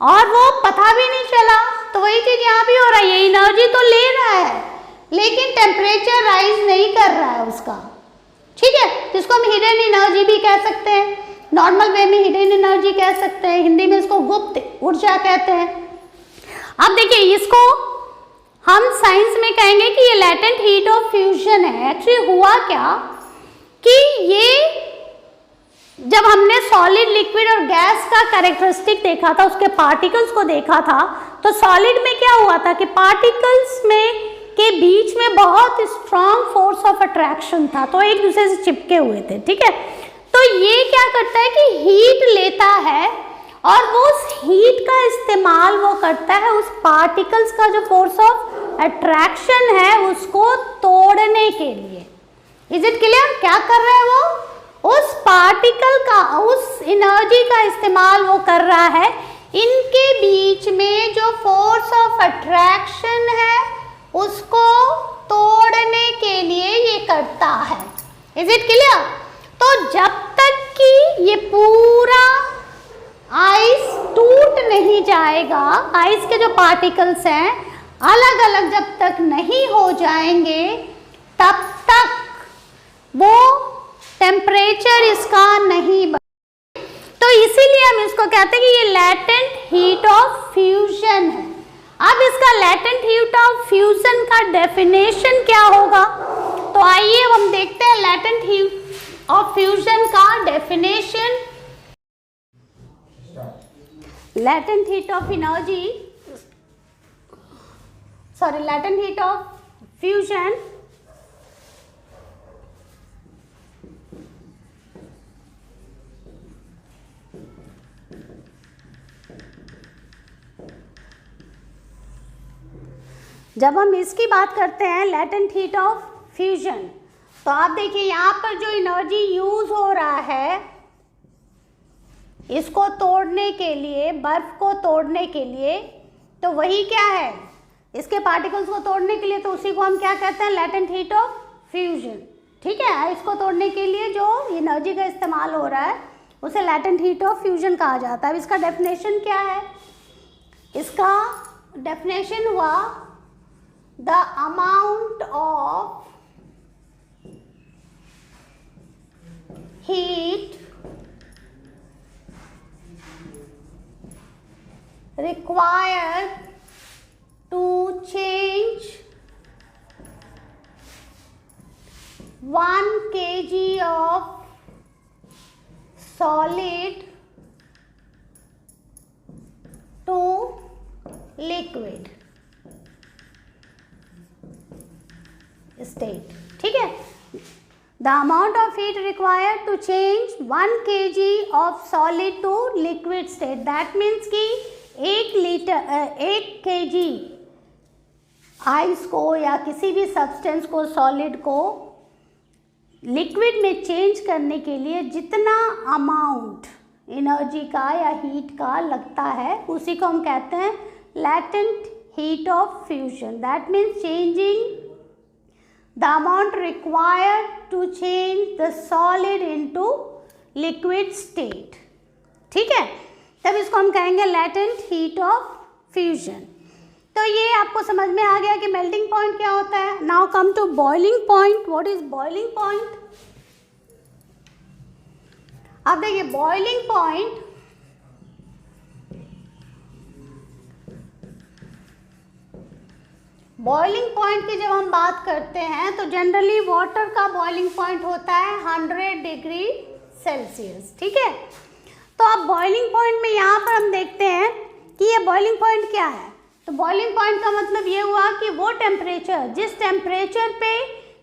और वो पता भी नहीं चला। तो वही चीज यहाँ भी हो रहा है, ये एनर्जी तो ले रहा है लेकिन टेम्परेचर राइज नहीं कर रहा है उसका। ठीक है, जिसको हम हिडन एनर्जी भी कह सकते हैं, नॉर्मल वे में हिडन एनर्जी कह सकते हैं, हिंदी में इसको गुप्त ऊर्जा कहते हैं। अब देखिए, इसको हम साइंस में कहेंगे कि ये लैटेंट हीट ऑफ फ्यूजन है। एक्चुअली हुआ क्या कि ये जब हमने सॉलिड, लिक्विड और गैस का कैरेक्टरिस्टिक देखा था, उसके पार्टिकल्स को देखा था, तो सॉलिड में क्या हुआ था कि पार्टिकल्स में के बीच में बहुत स्ट्रॉन्ग फोर्स ऑफ अट्रैक्शन था, तो एक दूसरे से चिपके हुए थे। ठीक है, तो ये क्या करता है कि हीट लेता है और वो उस हीट का इस्तेमाल वो करता है उस पार्टिकल्स का जो फोर्स ऑफ अट्रैक्शन है उसको तोड़ने के लिए। Is it clear? क्या कर रहा है वो? उस पार्टिकल का, उस एनर्जी का इस्तेमाल वो कर रहा है। इनके बीच में जो फोर्स ऑफ अट्रैक्शन है उसको तोड़ने के लिए ये करता है। Is it clear? तो जब तक कि ये पूरा आइस टूट नहीं जाएगा, आइस के जो पार्टिकल्स हैं अलग अलग जब तक नहीं हो जाएंगे, तब तक वो टेम्परेचर इसका नहीं बढ़े। तो इसीलिए हम इसको कहते हैं कि ये लैटेंट हीट ऑफ फ्यूजन है। अब इसका लैटेंट हीट ऑफ फ्यूजन का डेफिनेशन क्या होगा? तो आइए हम देखते हैं लैटेंट हीट ऑफ फ्यूजन का definition. Latent heat of energy, sorry, latent heat of fusion जब हम इसकी बात करते हैं लैटेंट हीट ऑफ फ्यूजन, तो आप देखिए यहाँ पर जो एनर्जी यूज हो रहा है इसको तोड़ने के लिए, बर्फ को तोड़ने के लिए, तो वही क्या है, इसके पार्टिकल्स को तोड़ने के लिए, तो उसी को हम क्या कहते हैं, लैटेंट हीट ऑफ फ्यूजन। ठीक है, इसको तोड़ने के लिए जो एनर्जी का इस्तेमाल हो रहा है उसे लैटेंट हीट ऑफ फ्यूजन कहा जाता है। अब इसका डेफिनेशन क्या है? इसका डेफिनेशन हुआ the amount of heat required to change 1 kg of solid to liquid state। ठीक है, the amount of heat required to change 1 kg of solid to liquid state, that means कि 1 kg आइस को या किसी भी substance को, solid को liquid में चेंज करने के लिए जितना अमाउंट एनर्जी का या हीट का लगता है उसी को हम कहते हैं latent heat of fusion. That means changing the amount required to change the solid into liquid state। ठीक है, तब इसको हम कहेंगे latent heat of fusion। तो ये आपको समझ में आ गया कि melting point क्या होता है। Now come to boiling point। What is boiling point? अब देखिए boiling point बॉइलिंग पॉइंट की जब हम बात करते हैं तो जनरली वाटर का बॉइलिंग पॉइंट होता है 100 डिग्री सेल्सियस। ठीक है, तो अब बॉइलिंग पॉइंट में यहाँ पर हम देखते हैं कि ये बॉइलिंग पॉइंट क्या है। तो बॉइलिंग पॉइंट का मतलब ये हुआ कि वो टेम्परेचर, जिस टेम्परेचर पे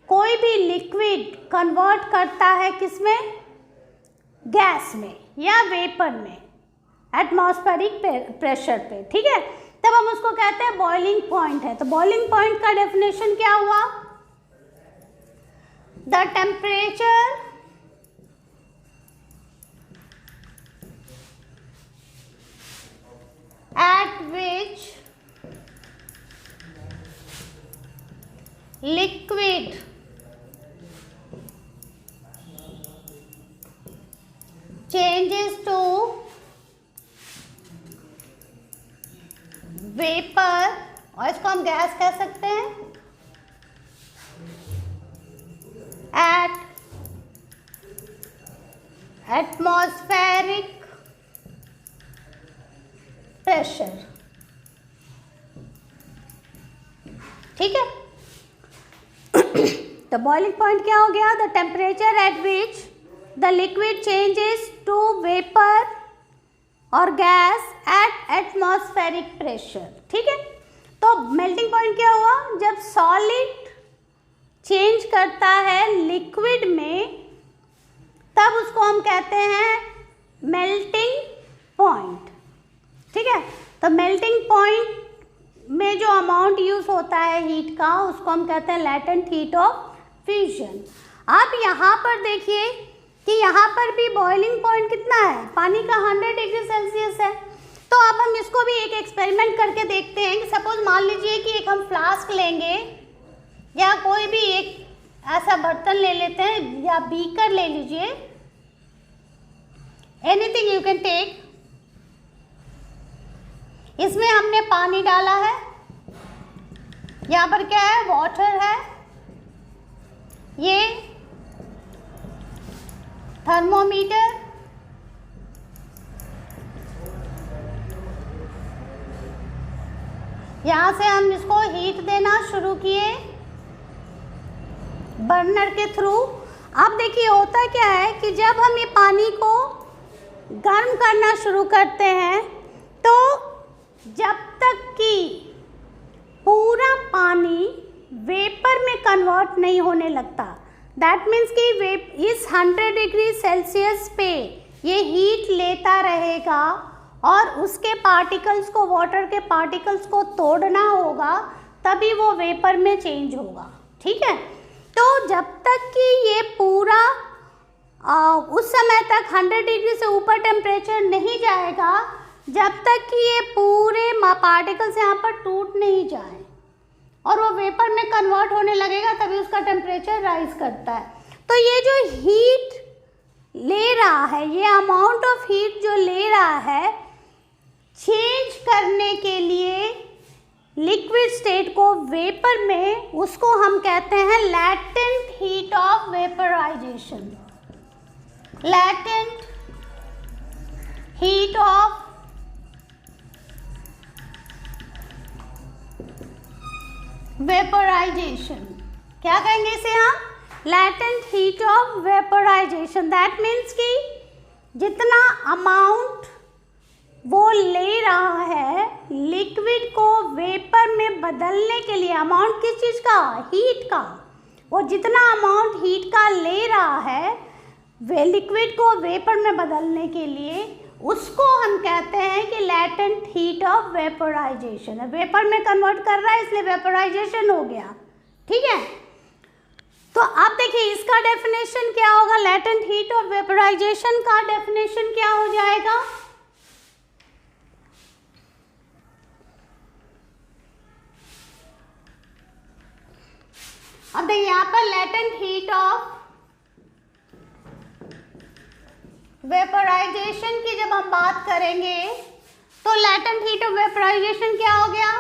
कोई भी लिक्विड कन्वर्ट करता है किसमें, गैस में या वेपर में, एटमॉस्फेरिक प्रेशर पे। ठीक है, तब हम उसको कहते हैं बॉइलिंग पॉइंट है। तो बॉइलिंग पॉइंट का डेफिनेशन क्या हुआ? The temperature at which liquid changes to vapour, और इसको हम गैस कह सकते हैं, एट एटमॉस्फेरिक प्रेशर। ठीक है, तो बॉइलिंग पॉइंट क्या हो गया? The temperature at which the liquid changes to vapour और गैस एट एटमॉस्फेरिक प्रेशर। ठीक है, तो मेल्टिंग पॉइंट क्या हुआ? जब सॉलिड चेंज करता है लिक्विड में तब उसको हम कहते हैं मेल्टिंग पॉइंट। ठीक है, तो मेल्टिंग पॉइंट में जो अमाउंट यूज होता है हीट का उसको हम कहते हैं लैटेंट हीट ऑफ फ्यूजन। अब यहाँ पर देखिए कि यहाँ पर भी बॉइलिंग पॉइंट कितना है, पानी का 100 डिग्री सेल्सियस है। तो अब हम इसको भी एक एक्सपेरिमेंट करके देखते हैं कि सपोज मान लीजिए कि एक हम फ्लास्क लेंगे या कोई भी एक ऐसा बर्तन ले लेते हैं या बीकर ले लीजिए, एनीथिंग यू कैन टेक। इसमें हमने पानी डाला है, यहाँ पर क्या है, वाटर है, ये थर्मोमीटर, यहाँ से हम इसको हीट देना शुरू किए बर्नर के थ्रू। अब देखिए होता क्या है कि जब हम ये पानी को गर्म करना शुरू करते हैं तो जब तक कि पूरा पानी वेपर में कन्वर्ट नहीं होने लगता, दैट मीन्स कि इस 100 डिग्री सेल्सियस पे ये हीट लेता रहेगा और उसके पार्टिकल्स को, वाटर के पार्टिकल्स को तोड़ना होगा, तभी वो वेपर में चेंज होगा। ठीक है, तो जब तक कि ये पूरा उस समय तक 100 डिग्री से ऊपर टेम्परेचर नहीं जाएगा, जब तक कि ये पूरे पार्टिकल्स यहाँ पर टूट नहीं जाए और वो वेपर में कन्वर्ट होने लगेगा, तभी उसका टेम्परेचर राइज करता है। तो ये जो हीट ले रहा है, ये अमाउंट ऑफ हीट जो ले रहा है, चेंज करने के लिए लिक्विड स्टेट को वेपर में, उसको हम कहते हैं latent heat of vaporisation. Latent heat of vaporisation, क्या कहेंगे इसे हम, latent heat of vaporisation. That means कि जितना अमाउंट वो ले रहा है लिक्विड को वेपर में बदलने के लिए, अमाउंट किस चीज़ का, हीट का, वो जितना अमाउंट हीट का ले रहा है वे लिक्विड को वेपर में बदलने के लिए, उसको हम कहते हैं कि latent heat of vaporisation. Vapour में कन्वर्ट कर रहा है इसलिए वेपराइजेशन हो गया। ठीक है, तो अब देखिए इसका डेफिनेशन क्या होगा, लैटेंट हीट ऑफ वेपराइजेशन का डेफिनेशन क्या हो जाएगा, अब देखिए यहाँ पर लैटेंट हीट ऑफ वेपराइजेशन की जब हम बात करेंगे तो लैटेंट हीट ऑफ वेपराइजेशन क्या हो गया,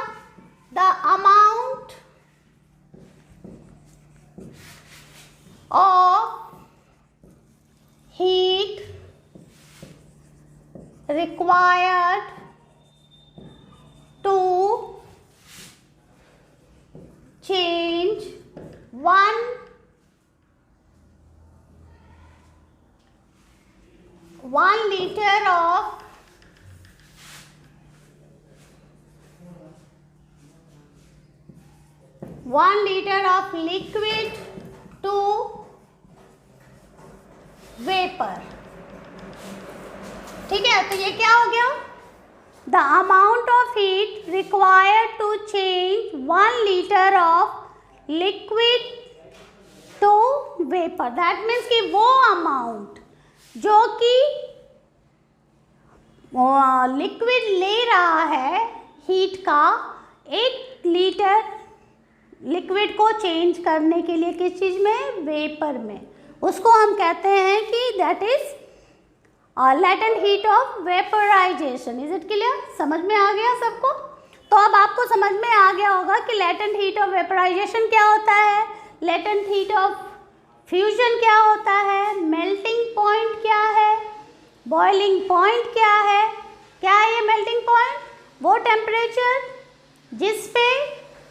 the amount of heat required to change 1 liter of 1 liter of liquid to vapor। ठीक है, तो ये क्या हो गया, the amount of heat required to change 1 liter of liquid to vapor। that means कि वो amount जो कि लिक्विड ले रहा है हीट का 1 लीटर लिक्विड को चेंज करने के लिए, किस चीज़ में, वेपर में, उसको हम कहते हैं कि that is latent heat of vaporisation. Is it clear, समझ में आ गया सबको? तो अब आपको समझ में आ गया होगा कि लैटेंट हीट ऑफ वेपराइजेशन क्या होता है, लैटेंट हीट ऑफ फ्यूजन क्या होता है, मेल्टिंग पॉइंट क्या है, बॉइलिंग पॉइंट क्या है। क्या है ये मेल्टिंग पॉइंट, वो टेम्परेचर जिस पे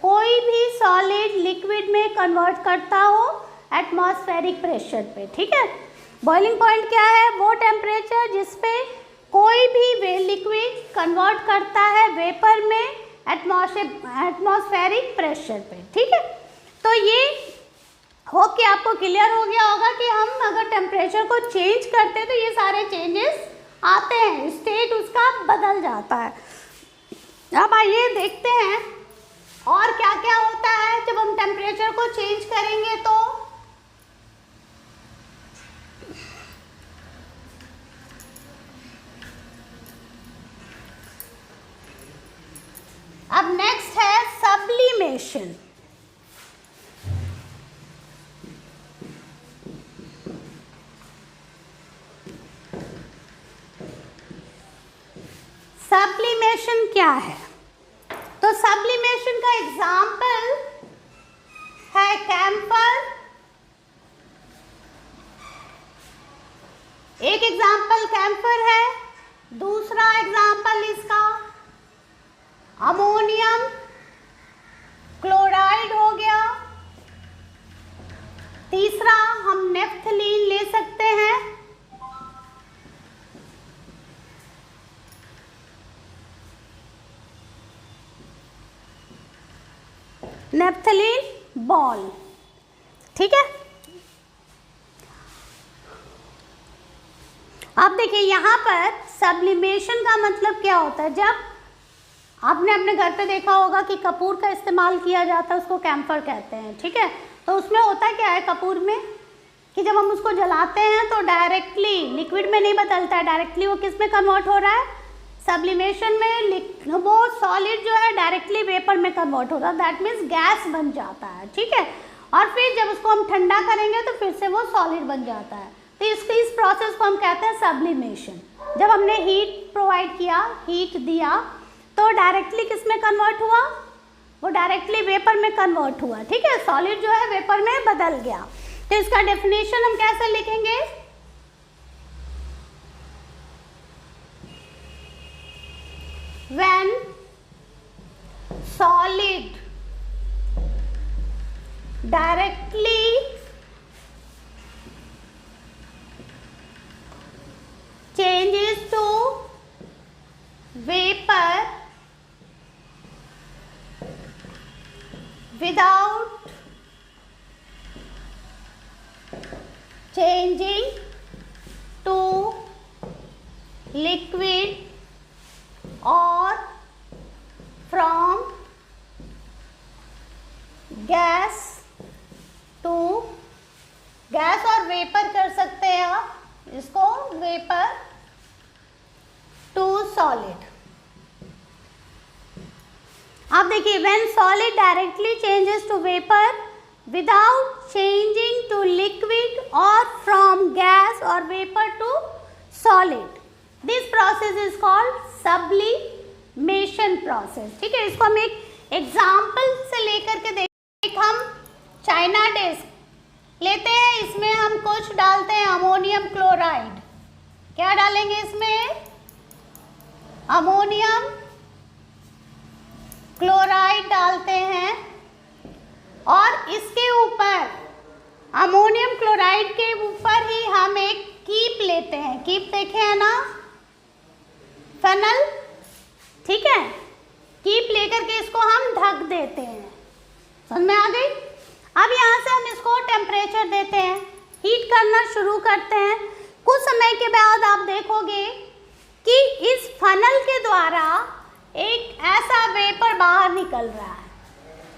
कोई भी सॉलिड लिक्विड में कन्वर्ट करता हो एटमॉस्फेरिक प्रेशर पे। ठीक है, बॉइलिंग पॉइंट क्या है, वो टेम्परेचर जिस पे कोई भी लिक्विड कन्वर्ट करता है वेपर में एटमॉस्फेरिक प्रेशर पे। ठीक है, तो ये होप कि आपको क्लियर हो गया होगा कि हम अगर टेम्परेचर को चेंज करते हैं तो ये सारे चेंजेस आते हैं, स्टेट उसका बदल जाता है। अब आइए देखते हैं और क्या क्या होता है जब हम टेम्परेचर को चेंज करेंगे। तो सब्लिमेशन। सब्लिमेशन क्या है? तो सब्लिमेशन का एग्जाम्पल है कैम्फर, एक एग्जाम्पल कैम्फर है, दूसरा एग्जाम्पल इसका अमोनियम क्लोराइड हो गया, तीसरा हम नेफ्थलीन ले सकते हैं, नेफ्थलीन बॉल। ठीक है, अब देखिए यहाँ पर सब्लिमेशन का मतलब क्या होता है। जब आपने अपने घर पे देखा होगा कि कपूर का इस्तेमाल किया जाता है, उसको कैम्फर कहते हैं। ठीक है, तो उसमें होता क्या है कपूर में कि जब हम उसको जलाते हैं तो डायरेक्टली लिक्विड में नहीं बदलता है, डायरेक्टली वो किस में कन्वर्ट हो रहा है, सब्लिमेशन में वो सॉलिड जो है डायरेक्टली वेपर में कन्वर्ट हो रहा है, दैट मीन्स गैस बन जाता है। ठीक है, और फिर जब उसको हम ठंडा करेंगे तो फिर से वो सॉलिड बन जाता है। तो इस प्रोसेस को हम कहते हैं सब्लिमेशन। जब हमने हीट प्रोवाइड किया, हीट दिया, तो डायरेक्टली किस में कन्वर्ट हुआ, वो डायरेक्टली वेपर में कन्वर्ट हुआ। ठीक है, सॉलिड जो है वेपर में बदल गया। तो इसका डेफिनेशन हम कैसे लिखेंगे, when solid directly changes to vapor without changing to liquid और from गैस टू, गैस और वेपर कर सकते हैं आप इसको, वेपर टू सॉलिड। अब देखिए, when solid directly changes to vapour without changing to liquid और फ्रॉम गैस और vapour to solid, this process is called sublimation process. ठीक है, इसको हम एक एग्जाम्पल से लेकर के देख, हम चाइना डेस्क लेते हैं, इसमें हम कुछ डालते हैं अमोनियम क्लोराइड। क्या डालेंगे इसमें, अमोनियम क्लोराइड डालते हैं, और इसके ऊपर अमोनियम क्लोराइड के ऊपर ही हम एक कीप लेते हैं। कीप देखे हैं ना, फनल। ठीक है, कीप लेकर के इसको हम ढक देते हैं। समझ में आ गई। अब यहाँ से हम इसको टेम्परेचर देते हैं, हीट करना शुरू करते हैं। कुछ समय के बाद आप देखोगे कि इस फनल के द्वारा एक ऐसा वेपर बाहर निकल रहा है।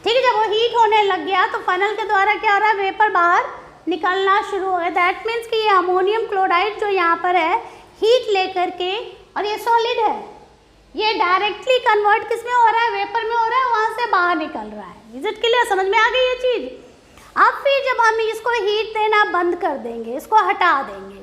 ठीक है, जब वो हीट होने लग गया तो फनल के द्वारा क्या हो रहा है, वेपर बाहर निकलना शुरू हो गया। दैट मीन्स कि ये अमोनियम क्लोराइड जो यहाँ पर है, हीट लेकर के, और ये सॉलिड है, ये डायरेक्टली कन्वर्ट किस में हो रहा है, वेपर में हो रहा है, वहाँ से बाहर निकल रहा है। इज इट क्लियर, समझ में आ गई ये चीज़। अब फिर जब हम इसको हीट देना बंद कर देंगे, इसको हटा देंगे,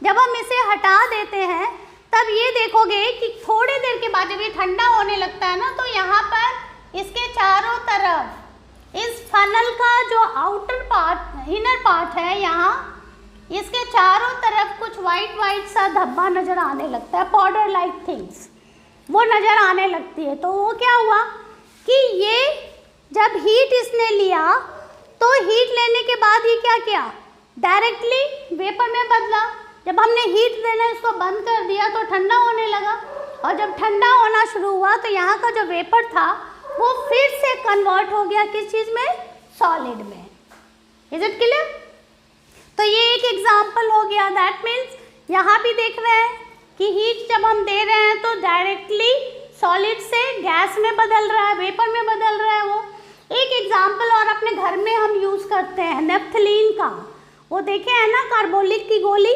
जब हम इसे हटा देते हैं तब ये देखोगे कि थोड़ी देर के बाद जब ये ठंडा होने लगता है ना, तो यहाँ पर इसके चारों तरफ इस फनल का जो आउटर पार्ट, इनर पार्ट है, यहाँ इसके चारों तरफ कुछ वाइट वाइट सा धब्बा नज़र आने लगता है, पाउडर लाइक थिंग्स वो नज़र आने लगती है। तो वो क्या हुआ कि ये जब हीट इसने लिया तो हीट लेने के बाद ये क्या किया, डायरेक्टली वेपर में बदला। जब हमने हीट देना इसको बंद कर दिया तो ठंडा होने लगा, और जब ठंडा होना शुरू हुआ तो यहाँ का जो वेपर था वो फिर से कन्वर्ट हो गया किस चीज़ में, सॉलिड में। Is it clear. तो ये एक एग्जाम्पल हो गया। दैट मीन्स यहाँ भी देख रहे हैं कि हीट जब हम दे रहे हैं तो डायरेक्टली सॉलिड से गैस में बदल रहा है, वेपर में बदल रहा है। वो एक एग्जाम्पल और अपने घर में हम यूज़ करते हैं नेफ्थलीन का, वो देखे हैं ना, कार्बोलिक की गोली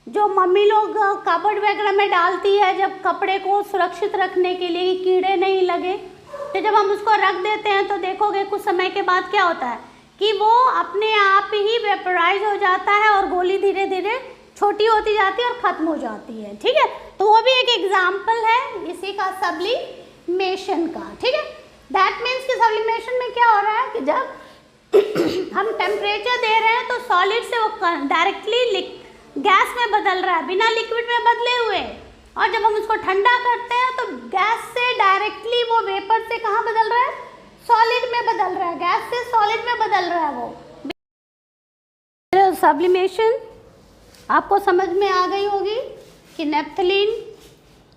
जो मम्मी लोग कबर्ड वगैरह में डालती है जब कपड़े को सुरक्षित रखने के लिए, कीड़े नहीं लगे। तो जब हम उसको रख देते हैं तो देखोगे कुछ समय के बाद क्या होता है कि वो अपने आप ही वेपराइज हो जाता है और गोली धीरे धीरे छोटी होती जाती है और ख़त्म हो जाती है। ठीक है, तो वो भी एक एग्जाम्पल है इसी का सब्लिमेशन का। ठीक है, दैट मीन्स कि सब्लिमेशन में क्या हो रहा है कि जब हम टेम्परेचर दे रहे हैं तो सॉलिड से वो डायरेक्टली गैस में बदल रहा है बिना लिक्विड में बदले हुए, और जब हम उसको ठंडा करते हैं तो गैस से डायरेक्टली वो वेपर से कहाँ बदल रहा है, सॉलिड में बदल रहा है, गैस से सॉलिड में बदल रहा है वो। सब्लिमेशन आपको समझ में आ गई होगी कि नेप्थलीन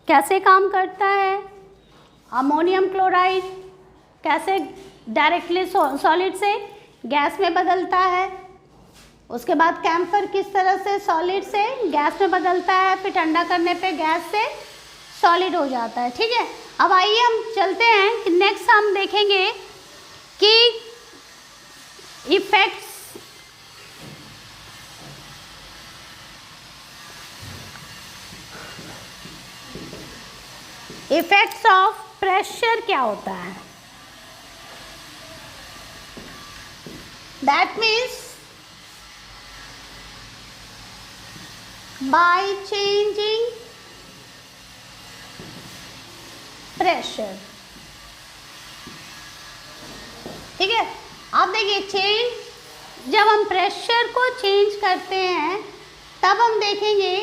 कैसे काम करता है, अमोनियम क्लोराइड कैसे डायरेक्टली सॉलिड से गैस में बदलता है, उसके बाद कैम्फर किस तरह से सॉलिड से गैस में बदलता है, फिर ठंडा करने पे गैस से सॉलिड हो जाता है। ठीक है, अब आइए हम चलते हैं कि नेक्स्ट हम देखेंगे कि इफेक्ट्स ऑफ प्रेशर क्या होता है। That means by changing pressure. ठीक है, आप देखिए चेंज, जब हम प्रेशर को चेंज करते हैं तब हम देखेंगे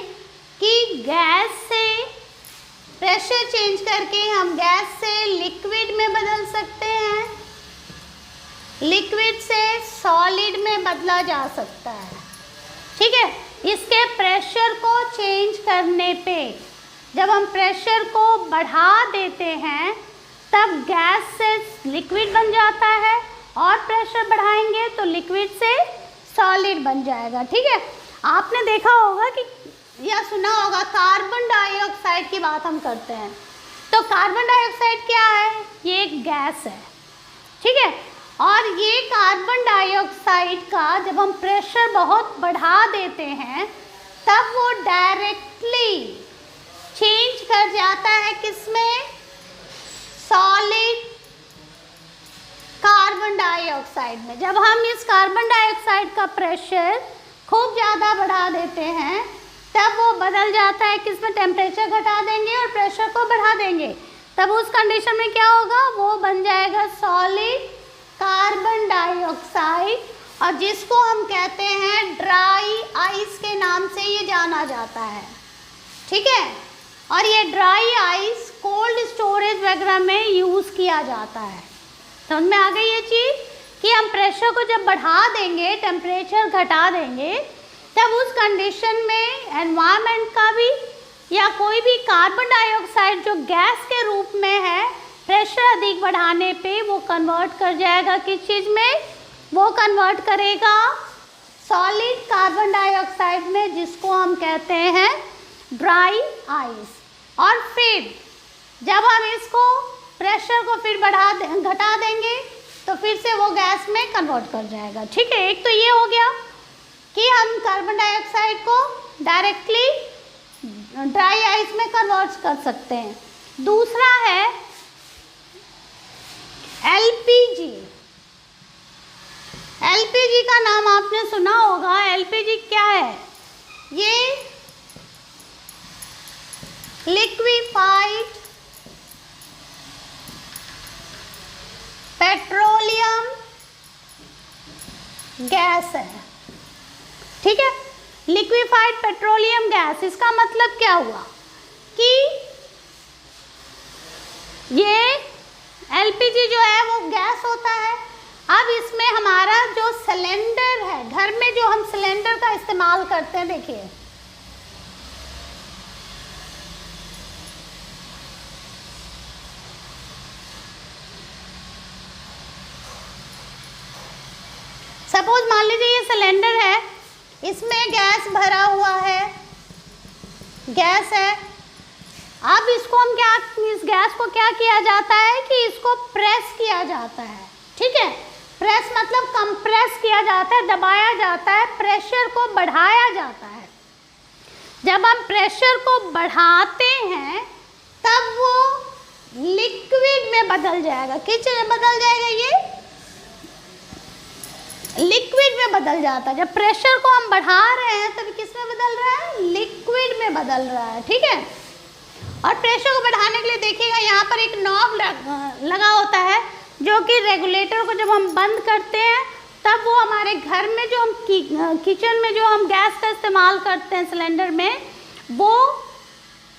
कि गैस से प्रेशर चेंज करके हम गैस से लिक्विड में बदल सकते हैं, लिक्विड से सॉलिड में बदला जा सकता है। ठीक है, इसके प्रेशर को चेंज करने पे जब हम प्रेशर को बढ़ा देते हैं तब गैस से लिक्विड बन जाता है, और प्रेशर बढ़ाएंगे तो लिक्विड से सॉलिड बन जाएगा। ठीक है, आपने देखा होगा कि या सुना होगा कार्बन डाइऑक्साइड की बात हम करते हैं, तो कार्बन डाइऑक्साइड क्या है, ये एक गैस है। ठीक है, और ये कार्बन डाइऑक्साइड का जब हम प्रेशर बहुत बढ़ा देते हैं तब वो डायरेक्टली चेंज कर जाता है किसमें, सॉलिड कार्बन डाइऑक्साइड में। जब हम इस कार्बन डाइऑक्साइड का प्रेशर खूब ज़्यादा बढ़ा देते हैं तब वो बदल जाता है किसमें, टेम्परेचर घटा देंगे और प्रेशर को बढ़ा देंगे, तब उस कंडीशन में क्या होगा, वो बन जाएगा सॉलिड कार्बन डाइऑक्साइड, और जिसको हम कहते हैं ड्राई आइस के नाम से ये जाना जाता है। ठीक है, और ये ड्राई आइस कोल्ड स्टोरेज वगैरह में यूज़ किया जाता है। समझ में आ गई ये चीज़ कि हम प्रेशर को जब बढ़ा देंगे, टेम्परेचर घटा देंगे, तब उस कंडीशन में एनवायरनमेंट का भी या कोई भी कार्बन डाइऑक्साइड जो गैस के रूप में है, प्रेशर अधिक बढ़ाने पे वो कन्वर्ट कर जाएगा किस चीज़ में, वो कन्वर्ट करेगा सॉलिड कार्बन डाइऑक्साइड में, जिसको हम कहते हैं ड्राई आइस। और फिर जब हम इसको प्रेशर को फिर घटा देंगे तो फिर से वो गैस में कन्वर्ट कर जाएगा। ठीक है, एक तो ये हो गया कि हम कार्बन डाइऑक्साइड को डायरेक्टली ड्राई आइस में कन्वर्ट कर सकते हैं। दूसरा है एलपीजी। एलपीजी का नाम आपने सुना होगा। एलपीजी क्या है, ये लिक्विफाइड पेट्रोलियम गैस है। ठीक है, लिक्विफाइड पेट्रोलियम गैस, इसका मतलब क्या हुआ कि ये एलपीजी जो है वो गैस होता है। अब इसमें हमारा जो सिलेंडर है, घर में जो हम सिलेंडर का इस्तेमाल करते हैं, देखिए सपोज मान लीजिए ये सिलेंडर है, इसमें गैस भरा हुआ है, गैस है। अब इसको हम क्या, इस गैस को क्या किया जाता है कि इसको प्रेस किया जाता है। ठीक है, प्रेस मतलब कंप्रेस किया जाता है, दबाया जाता है, प्रेशर को बढ़ाया जाता है। जब हम प्रेशर को बढ़ाते हैं तब वो लिक्विड में बदल जाएगा। किस चीज में बदल जाएगा? ये लिक्विड में बदल जाता है। जब प्रेशर को हम बढ़ा रहे हैं तब किस में बदल रहा है? लिक्विड में बदल रहा है, ठीक है। और प्रेशर को बढ़ाने के लिए देखिएगा यहाँ पर एक नॉब लगा होता है, जो कि रेगुलेटर को जब हम बंद करते हैं तब वो हमारे घर में जो हम किचन में जो हम गैस का इस्तेमाल करते हैं सिलेंडर में, वो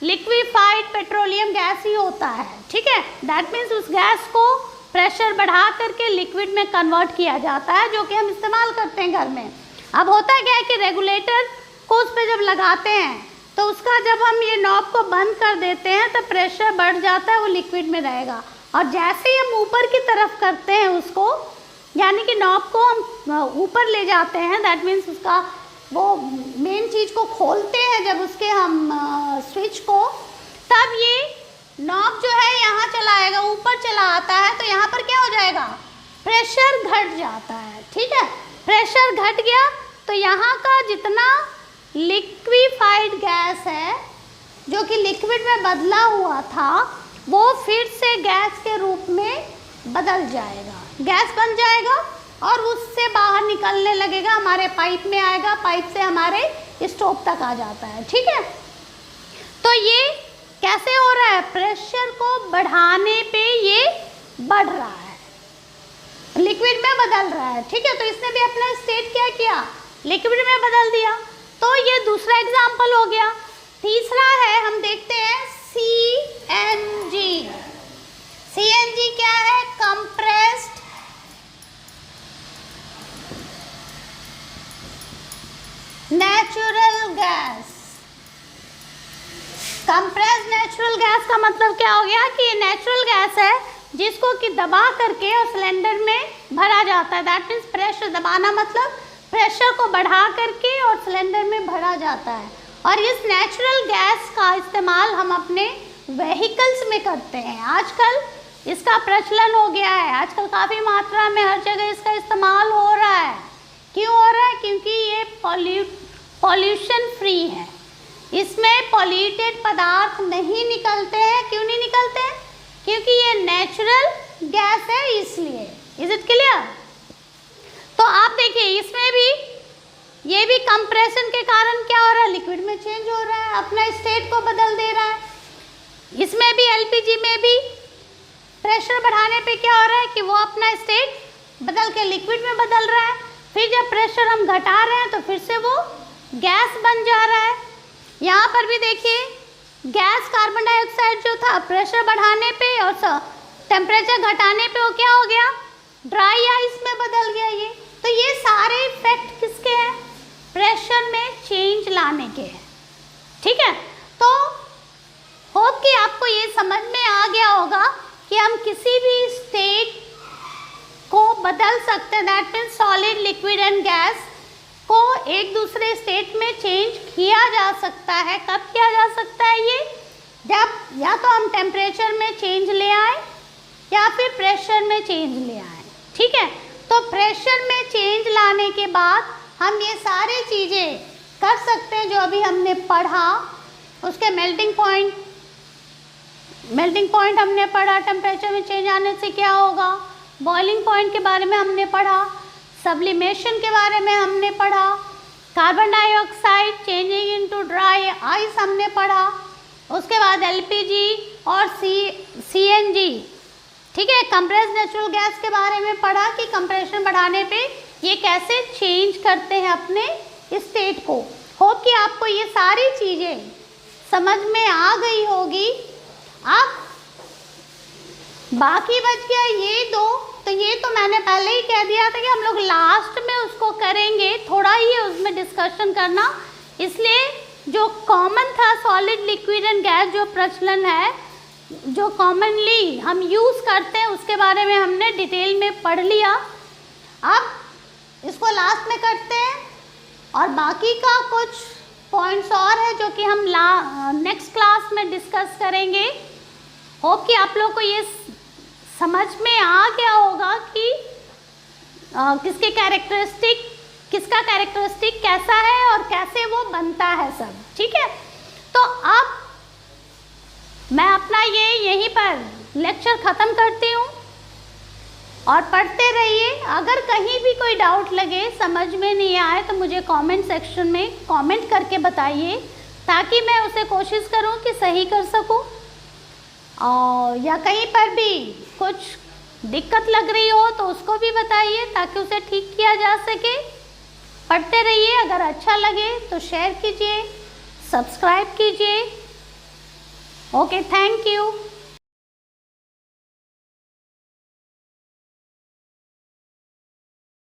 लिक्विफाइड पेट्रोलियम गैस ही होता है, ठीक है। दैट मीन्स उस गैस को प्रेशर बढ़ा करके लिक्विड में कन्वर्ट किया जाता है, जो कि हम इस्तेमाल करते हैं घर में। अब होता क्या है कि रेगुलेटर को उस पर जब लगाते हैं तो उसका जब हम ये नॉब को बंद कर देते हैं तो प्रेशर बढ़ जाता है, वो लिक्विड में रहेगा। और जैसे ही हम ऊपर की तरफ करते हैं उसको, यानी कि नॉब को हम ऊपर ले जाते हैं, दैट मीन्स उसका वो मेन चीज़ को खोलते हैं जब उसके हम स्विच को, तब ये नॉब जो है यहाँ चला आएगा, ऊपर चला आता है, तो यहाँ पर क्या हो जाएगा? प्रेशर घट जाता है, ठीक है। प्रेशर घट गया तो यहाँ का जितना लिक्विफाइड गैस है जो कि लिक्विड में बदला हुआ था, वो फिर से गैस के रूप में बदल जाएगा, गैस बन जाएगा और उससे बाहर निकलने लगेगा, हमारे पाइप में आएगा, पाइप से हमारे स्टोव तक आ जाता है, ठीक है। तो ये कैसे हो रहा है? प्रेशर को बढ़ाने पे ये बढ़ रहा है, लिक्विड में बदल रहा है, ठीक है। तो इसने भी अपना स्टेट क्या किया? लिक्विड में बदल दिया। तो ये दूसरा एग्जाम्पल हो गया। तीसरा है, हम देखते हैं CNG। CNG क्या है? Compressed natural gas. Compressed natural gas का मतलब क्या हो गया कि ये नेचुरल गैस है जिसको कि दबा करके और सिलेंडर में भरा जाता है। दैट मीन्स प्रेशर दबाना मतलब प्रेशर को बढ़ा करके और सिलेंडर में भरा जाता है। और इस नेचुरल गैस का इस्तेमाल हम अपने व्हीकल्स में करते हैं। आजकल इसका प्रचलन हो गया है, आजकल काफ़ी मात्रा में हर जगह इसका इस्तेमाल हो रहा है। क्यों हो रहा है? क्योंकि ये पॉल्यूशन फ्री है, इसमें पॉल्यूटेड पदार्थ नहीं निकलते हैं। क्यों नहीं निकलते हैं? क्योंकि ये नेचुरल गैस है, इसलिए। Is it clear? तो आप देखिए इसमें भी ये भी कंप्रेशन के कारण क्या हो रहा है? लिक्विड में चेंज हो रहा है, अपना स्टेट को बदल दे रहा है। इसमें भी LPG में भी प्रेशर बढ़ाने पे क्या हो रहा है कि वो अपना स्टेट बदल के लिक्विड में बदल रहा है। फिर जब प्रेशर हम घटा रहे हैं तो फिर से वो गैस बन जा रहा है। यहाँ पर भी देखिए गैस कार्बन डाइऑक्साइड जो था प्रेशर बढ़ाने पे और टेम्परेचर घटाने पे वो क्या हो गया? ड्राई आइस में बदल गया ये। तो ये सारे इफेक्ट किसके हैं? प्रेशर में चेंज लाने के हैं, ठीक है। तो होप कि आपको ये समझ में आ गया होगा कि हम किसी भी स्टेट को बदल सकते हैं। That means solid, liquid and gas को एक दूसरे स्टेट में चेंज किया जा सकता है। कब किया जा सकता है ये? जब या तो हम टेम्परेचर में चेंज ले आए या फिर प्रेशर में चेंज ले आए, ठीक है। तो प्रेशर में चेंज लाने के बाद हम ये सारी चीज़ें कर सकते हैं जो अभी हमने पढ़ा। उसके मेल्टिंग पॉइंट हमने पढ़ा, टेम्परेचर में चेंज आने से क्या होगा, बॉइलिंग पॉइंट के बारे में हमने पढ़ा, सब्लिमेशन के बारे में हमने पढ़ा, carbon dioxide changing into dry ice हमने पढ़ा, उसके बाद LPG और CNG, ठीक है, कंप्रेस्ड नेचुरल गैस के बारे में पढ़ा कि कंप्रेशन बढ़ाने पे ये कैसे चेंज करते हैं अपने स्टेट को। होप कि आपको ये सारी चीज़ें समझ में आ गई होगी। अब बाकी बच गया ये दो, तो ये तो मैंने पहले ही कह दिया था कि हम लोग लास्ट में उसको करेंगे, थोड़ा ही उसमें डिस्कशन करना। इसलिए जो कॉमन था सॉलिड, लिक्विड एंड गैस जो प्रचलन है, जो कॉमनली हम यूज़ करते हैं, उसके बारे में हमने डिटेल में पढ़ लिया। अब इसको लास्ट में करते हैं और बाकी का कुछ पॉइंट्स और है जो कि हम नेक्स्ट क्लास में डिस्कस करेंगे। होप कि आप लोग को ये समझ में आ गया होगा कि किसका कैरेक्टरिस्टिक कैसा है और कैसे वो बनता है सब, ठीक है। तो अब मैं अपना ये यहीं पर लेक्चर ख़त्म करती हूँ और पढ़ते रहिए। अगर कहीं भी कोई डाउट लगे, समझ में नहीं आए, तो मुझे कमेंट सेक्शन में कमेंट करके बताइए, ताकि मैं उसे कोशिश करूँ कि सही कर सकूँ। और या कहीं पर भी कुछ दिक्कत लग रही हो तो उसको भी बताइए, ताकि उसे ठीक किया जा सके। पढ़ते रहिए। अगर अच्छा लगे तो शेयर कीजिए, सब्सक्राइब कीजिए। Okay, thank you.